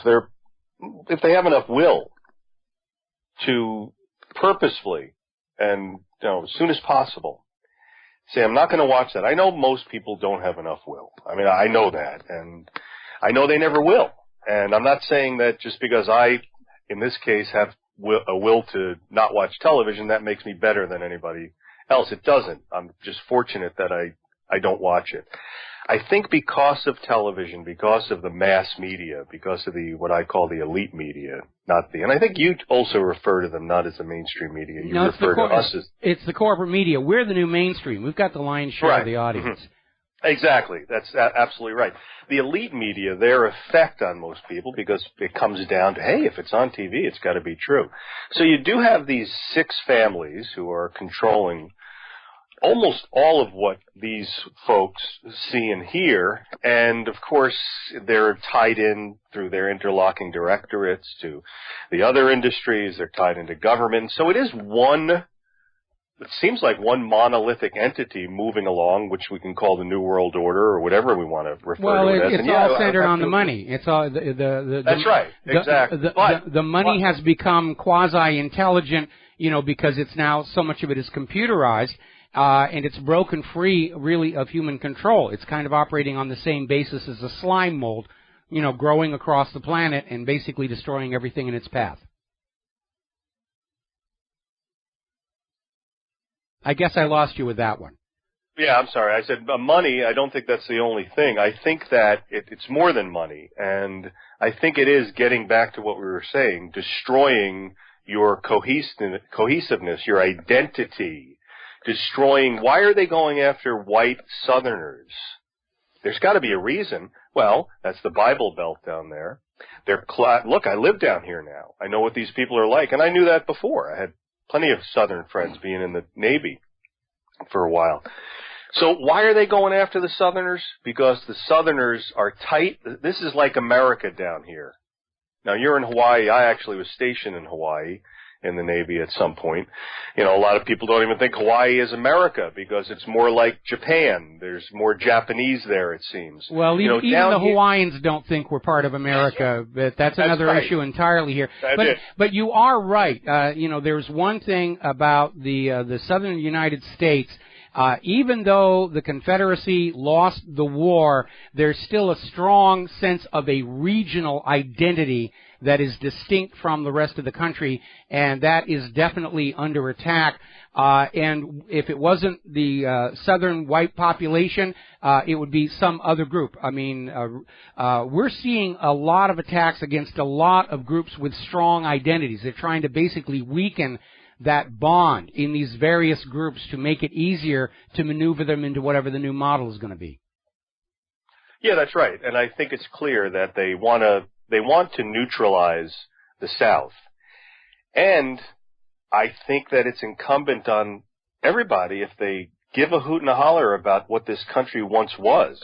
if they have enough will, to purposefully and as soon as possible say, I'm not going to watch that. I know most people don't have enough will. I mean, I know that, and I know they never will. And I'm not saying that just because I, in this case, have a will to not watch television, that makes me better than anybody else. It doesn't. I'm just fortunate that I don't watch it. I think because of television, because of the mass media, because of what I call the elite media, and I think you also refer to them not as the mainstream media. You refer to us as... It's the corporate media. We're the new mainstream. We've got the lion's share of the audience. Mm-hmm. Exactly. That's absolutely right. The elite media, their effect on most people, because it comes down to, hey, if it's on TV, it's got to be true. So you do have these 6 families who are controlling almost all of what these folks see and hear, and of course they're tied in through their interlocking directorates to the other industries. They're tied into government. So it seems like one monolithic entity moving along, which we can call the New World Order or whatever we want to refer to it as. It's all centered on the money. It's all that's right, exactly. The money has become quasi-intelligent, because it's now so much of it is computerized. And it's broken free, really, of human control. It's kind of operating on the same basis as a slime mold, growing across the planet and basically destroying everything in its path. I guess I lost you with that one. Yeah, I'm sorry. I said money. I don't think that's the only thing. I think that it's more than money, and I think it is getting back to what we were saying, destroying your cohesiveness, your identity, destroying. Why are they going after white Southerners? There's got to be a reason. Well, that's the Bible Belt down there. Look, I live down here now. I know what these people are like, and I knew that before. I had plenty of Southern friends being in the Navy for a while. So why are they going after the Southerners? Because the Southerners are tight. This is like America down here. Now, you're in Hawaii. I actually was stationed in Hawaii in the Navy at some point. You know, a lot of people don't even think Hawaii is America because it's more like Japan. There's more Japanese there, it seems. Well, even the Hawaiians don't think we're part of America, but that's another right. issue entirely here. That's but you are right. There's one thing about the southern United States. Even though the Confederacy lost the war, there's still a strong sense of a regional identity that is distinct from the rest of the country, and that is definitely under attack. And if it wasn't the southern white population, it would be some other group. I mean, we're seeing a lot of attacks against a lot of groups with strong identities. They're trying to basically weaken that bond in these various groups to make it easier to maneuver them into whatever the new model is going to be. Yeah, that's right. And I think it's clear that they want to neutralize the South. And I think that it's incumbent on everybody, if they give a hoot and a holler about what this country once was,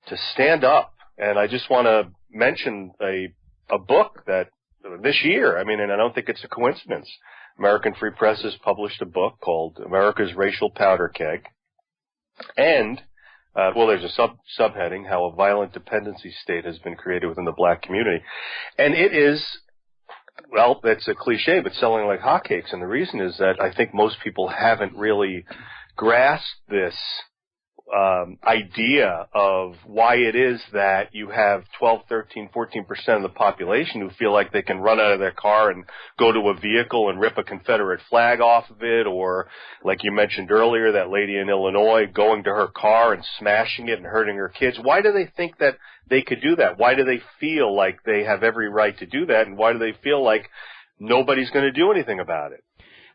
to stand up. And I just want to mention a book that this year, and I don't think it's a coincidence, American Free Press has published a book called America's Racial Powder Keg. And, there's a subheading, How a Violent Dependency State Has Been Created Within the Black Community. And it is, that's a cliche, but selling like hotcakes. And the reason is that I think most people haven't really grasped this idea of why it is that you have 12, 13, 14% of the population who feel like they can run out of their car and go to a vehicle and rip a Confederate flag off of it, or like you mentioned earlier, that lady in Illinois going to her car and smashing it and hurting her kids. Why do they think that they could do that? Why do they feel like they have every right to do that? And why do they feel like nobody's going to do anything about it?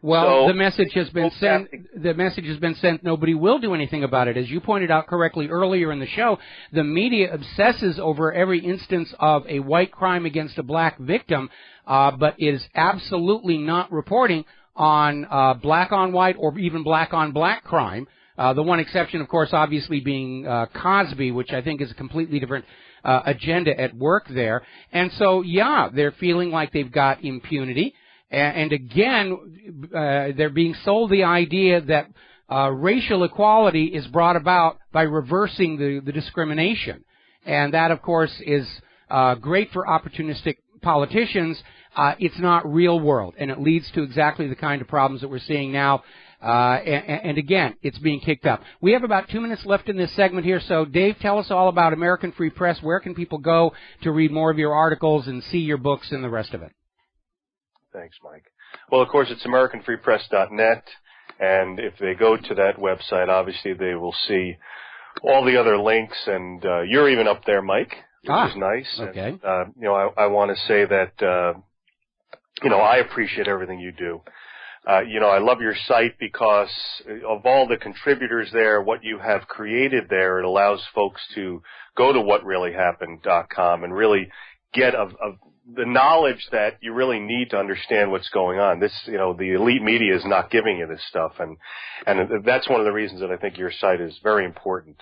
Well, the message has been sent. The message has been sent. Nobody will do anything about it. As you pointed out correctly earlier in the show, the media obsesses over every instance of a white crime against a black victim, but is absolutely not reporting on black on white or even black on black crime. The one exception, of course, obviously being Cosby, which I think is a completely different agenda at work there. And so, yeah, they're feeling like they've got impunity. And again, they're being sold the idea that racial equality is brought about by reversing the discrimination. And that, of course, is great for opportunistic politicians. It's not real world, and it leads to exactly the kind of problems that we're seeing now. And again, it's being kicked up. We have about 2 minutes left in this segment here, so Dave, tell us all about American Free Press. Where can people go to read more of your articles and see your books and the rest of it? Thanks, Mike. Well, of course, it's AmericanFreePress.net, and if they go to that website, obviously they will see all the other links, and you're even up there, Mike, which is nice. Okay. And, I want to say that, I appreciate everything you do. I love your site because of all the contributors there, what you have created there, it allows folks to go to whatreallyhappened.com and really get the knowledge that you really need to understand what's going on. This, the elite media is not giving you this stuff, and that's one of the reasons that I think your site is very important.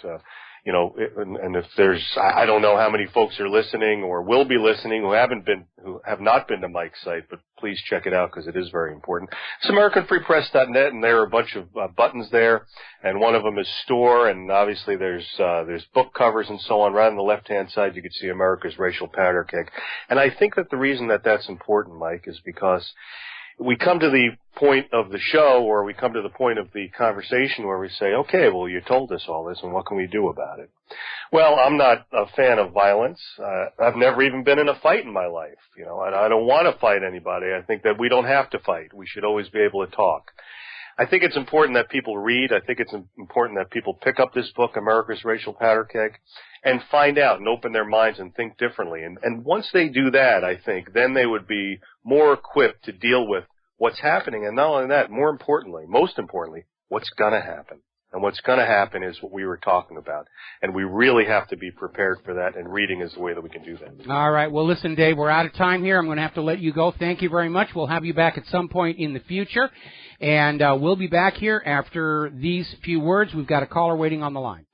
And if there's, I don't know how many folks are listening or will be listening who have not been to Mike's site, but please check it out because it is very important. It's AmericanFreePress.net, and there are a bunch of buttons there, and one of them is store, and obviously there's book covers and so on. Right on the left-hand side, you can see America's Racial Powder Keg. And I think that the reason that that's important, Mike, is because we come to the point of the show, or we come to the point of the conversation where we say, okay, well, you told us all this, and what can we do about it? Well, I'm not a fan of violence. I've never even been in a fight in my life, and I don't want to fight anybody. I think that we don't have to fight. We should always be able to talk. I think it's important that people read. I think it's important that people pick up this book, America's Racial Powder Keg, and find out and open their minds and think differently. And once they do that, I think, then they would be more equipped to deal with what's happening. And not only that, most importantly, what's going to happen. And what's going to happen is what we were talking about. And we really have to be prepared for that, and reading is the way that we can do that. All right. Well, listen, Dave, we're out of time here. I'm going to have to let you go. Thank you very much. We'll have you back at some point in the future. And we'll be back here after these few words. We've got a caller waiting on the line.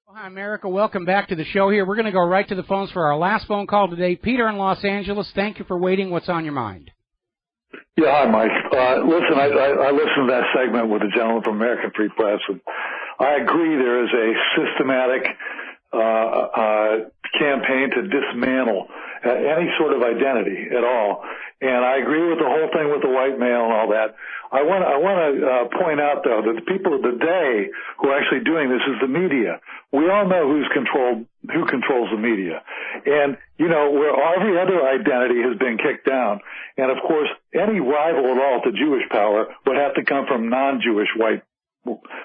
Hi, America. Welcome back to the show here. We're going to go right to the phones for our last phone call today. Peter in Los Angeles, thank you for waiting. What's on your mind? Yeah, hi, Mike. Listen, I listened to that segment with the gentleman from American Free Press, and I agree there is a systematic campaign to dismantle any sort of identity at all. And I agree with the whole thing with the white male and all that. I want to point out, though, that the people of the day who are actually doing this is the media. We all know who controls the media. And, you know, where every other identity has been kicked down. And, of course, any rival at all to Jewish power would have to come from non-Jewish white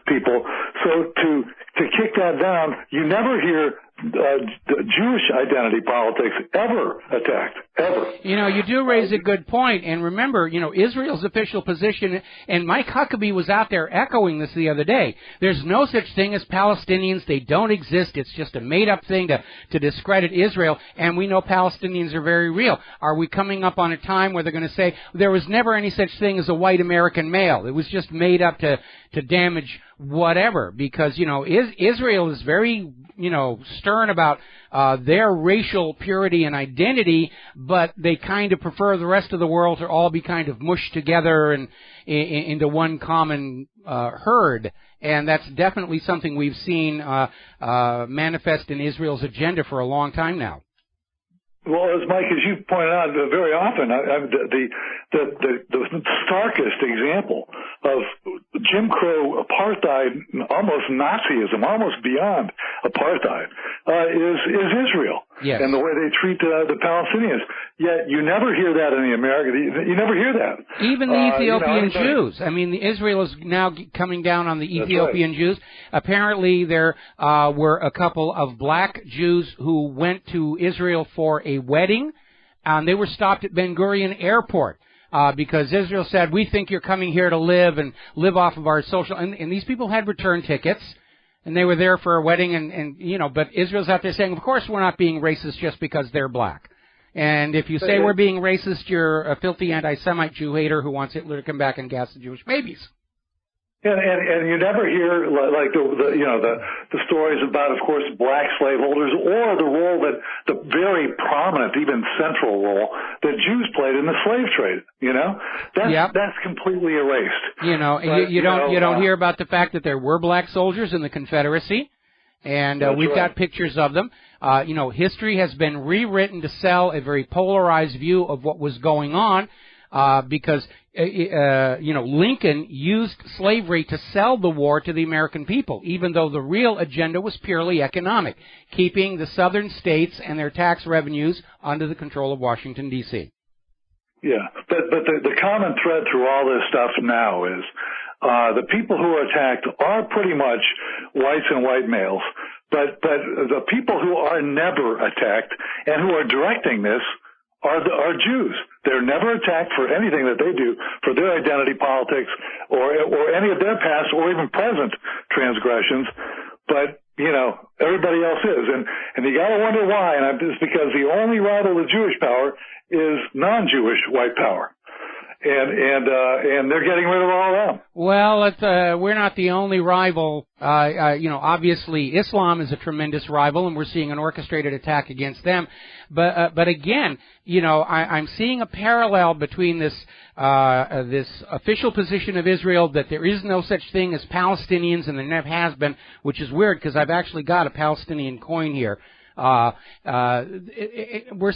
people. So to kick that down, you never hear Jewish identity politics ever attacked, ever. You know, you do raise a good point. And remember, you know, Israel's official position, and Mike Huckabee was out there echoing this the other day. There's no such thing as Palestinians. They don't exist. It's just a made-up thing to discredit Israel. And we know Palestinians are very real. Are we coming up on a time where they're going to say there was never any such thing as a white American male? It was just made up to damage whatever, because, you know, Israel is very, you know, stern about their racial purity and identity, but they kind of prefer the rest of the world to all be kind of mushed together and into one common herd. And that's definitely something we've seen manifest in Israel's agenda for a long time now. Well, as Mike, as you pointed out very often, the starkest example of Jim Crow apartheid, almost Nazism, almost beyond apartheid, is Israel. Yes. And the way they treat the Palestinians. Yet you never hear that in the America. You never hear that. Even the Ethiopian Jews. I mean, Israel is now coming down on the Ethiopian Jews. Apparently, there were a couple of black Jews who went to Israel for a wedding, and they were stopped at Ben Gurion Airport. Because Israel said, we think you're coming here to live and live off of our social... And these people had return tickets, and they were there for a wedding, and you know, but Israel's out there saying, of course we're not being racist just because they're black. And if you say we're being racist, you're a filthy anti-Semite Jew hater who wants Hitler to come back and gas the Jewish babies. And you never hear like the stories about, of course, black slaveholders, or the role that the very prominent, even central role that Jews played in the slave trade. You know, that's completely erased. You know, but, you don't hear about the fact that there were black soldiers in the Confederacy, and we've got pictures of them. You know, history has been rewritten to sell a very polarized view of what was going on. Because, you know, Lincoln used slavery to sell the war to the American people, even though the real agenda was purely economic, keeping the southern states and their tax revenues under the control of Washington, D.C. Yeah, but the common thread through all this stuff now is the people who are attacked are pretty much whites and white males, but the people who are never attacked and who are directing this are Jews. They're never attacked for anything that they do, for their identity politics or any of their past or even present transgressions. But, you know, everybody else is. And you gotta wonder why. And it's because the only rival to Jewish power is non-Jewish white power. And they're getting rid of all of them. Well, we're not the only rival. You know, obviously Islam is a tremendous rival, and we're seeing an orchestrated attack against them. But again, you know, I'm seeing a parallel between this official position of Israel that there is no such thing as Palestinians, and there never has been, which is weird because I've actually got a Palestinian coin here. We're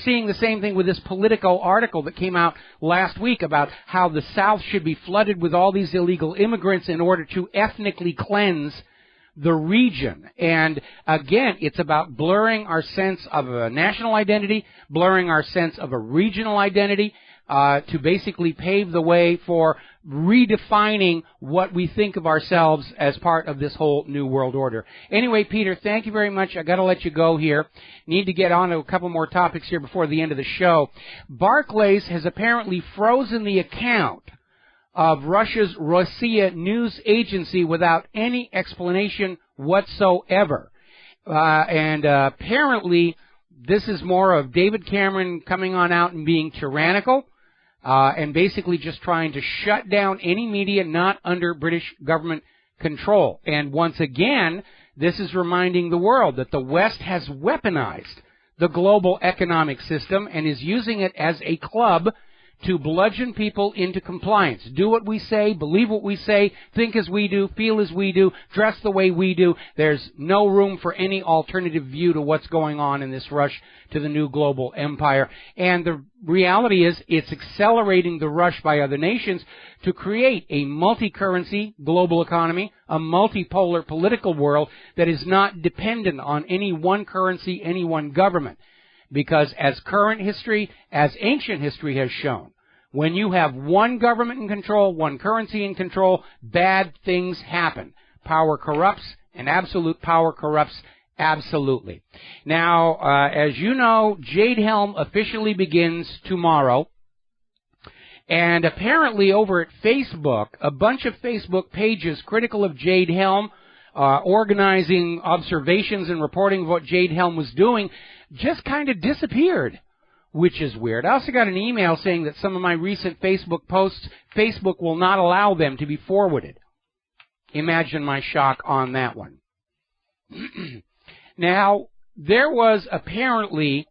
seeing the same thing with this Politico article that came out last week about how the South should be flooded with all these illegal immigrants in order to ethnically cleanse the region. And again, it's about blurring our sense of a national identity, blurring our sense of a regional identity. to basically pave the way for redefining what we think of ourselves as part of this whole new world order. Anyway, Peter, thank you very much. I got to let you go here. Need to get on to a couple more topics here before the end of the show. Barclays has apparently frozen the account of Russia's Rossiya news agency without any explanation whatsoever. Apparently, this is more of David Cameron coming on out and being tyrannical, and basically just trying to shut down any media not under British government control. And once again, this is reminding the world that the West has weaponized the global economic system and is using it as a club to bludgeon people into compliance. Do what we say, believe what we say, think as we do, feel as we do, dress the way we do. There's no room for any alternative view to what's going on in this rush to the new global empire. And the reality is it's accelerating the rush by other nations to create a multi-currency global economy, a multipolar political world that is not dependent on any one currency, any one government. Because as current history, as ancient history has shown, when you have one government in control, one currency in control, bad things happen. Power corrupts, and absolute power corrupts absolutely. Now, as you know, Jade Helm officially begins tomorrow. And apparently over at Facebook, a bunch of Facebook pages critical of Jade Helm, organizing observations and reporting of what Jade Helm was doing, just kind of disappeared, which is weird. I also got an email saying that some of my recent Facebook posts, Facebook will not allow them to be forwarded. Imagine my shock on that one. Now, there was apparently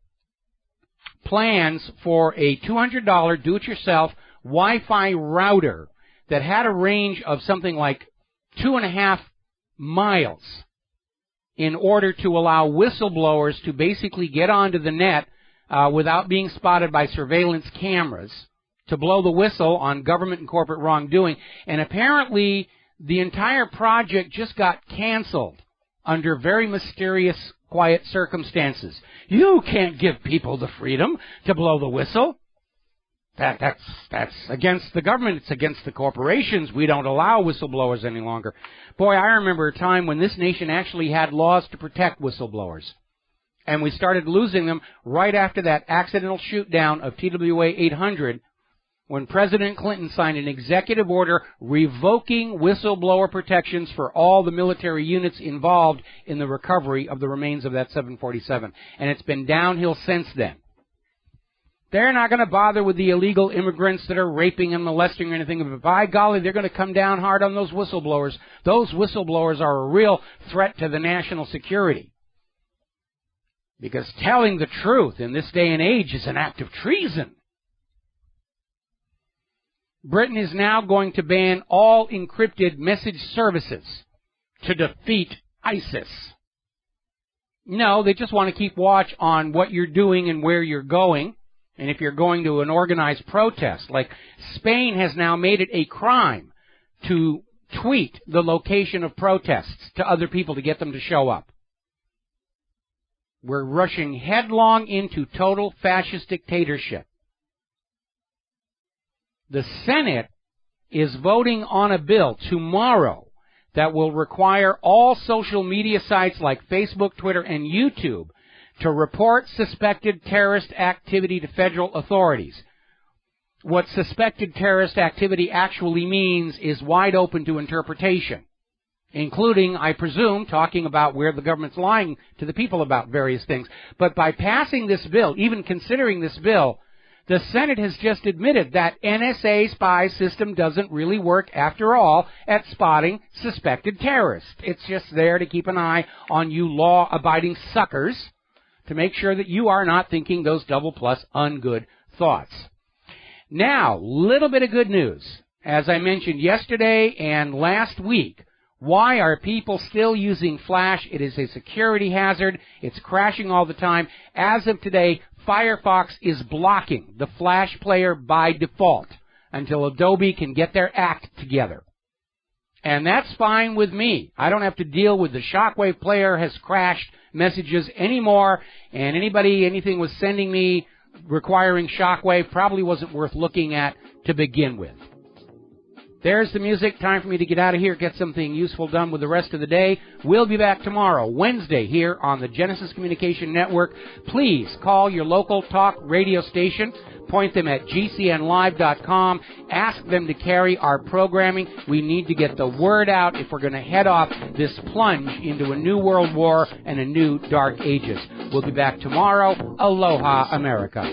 plans for a $200 do-it-yourself Wi-Fi router that had a range of something like 2.5 miles in order to allow whistleblowers to basically get onto the net without being spotted by surveillance cameras, to blow the whistle on government and corporate wrongdoing. And apparently the entire project just got canceled under very mysterious, quiet circumstances. You can't give people the freedom to blow the whistle. That's against the government. It's against the corporations. We don't allow whistleblowers any longer. Boy, I remember a time when this nation actually had laws to protect whistleblowers. And we started losing them right after that accidental shoot-down of TWA 800 when President Clinton signed an executive order revoking whistleblower protections for all the military units involved in the recovery of the remains of that 747. And it's been downhill since then. They're not going to bother with the illegal immigrants that are raping and molesting or anything. But by golly, they're going to come down hard on those whistleblowers. Those whistleblowers are a real threat to the national security. Because telling the truth in this day and age is an act of treason. Britain is now going to ban all encrypted message services to defeat ISIS. No, they just want to keep watch on what you're doing and where you're going. And if you're going to an organized protest, like Spain has now made it a crime to tweet the location of protests to other people to get them to show up. We're rushing headlong into total fascist dictatorship. The Senate is voting on a bill tomorrow that will require all social media sites like Facebook, Twitter, and YouTube to report suspected terrorist activity to federal authorities. What suspected terrorist activity actually means is wide open to interpretation, including, I presume, talking about where the government's lying to the people about various things. But by passing this bill, even considering this bill, the Senate has just admitted that NSA spy system doesn't really work after all at spotting suspected terrorists. It's just there to keep an eye on you law-abiding suckers to make sure that you are not thinking those double plus ungood thoughts. Now, little bit of good news. As I mentioned yesterday and last week, why are people still using Flash? It is a security hazard. It's crashing all the time. As of today, Firefox is blocking the Flash player by default until Adobe can get their act together. And that's fine with me. I don't have to deal with the Shockwave player has crashed messages anymore, and anything was sending me requiring shockwave probably wasn't worth looking at to begin with. There's the music. Time for me to get out of here, get something useful done with the rest of the day. We'll be back tomorrow, Wednesday, here on the Genesis Communication Network. Please call your local talk radio station. Point them at gcnlive.com. Ask them to carry our programming. We need to get the word out if we're going to head off this plunge into a new world war and a new dark ages. We'll be back tomorrow. Aloha, America.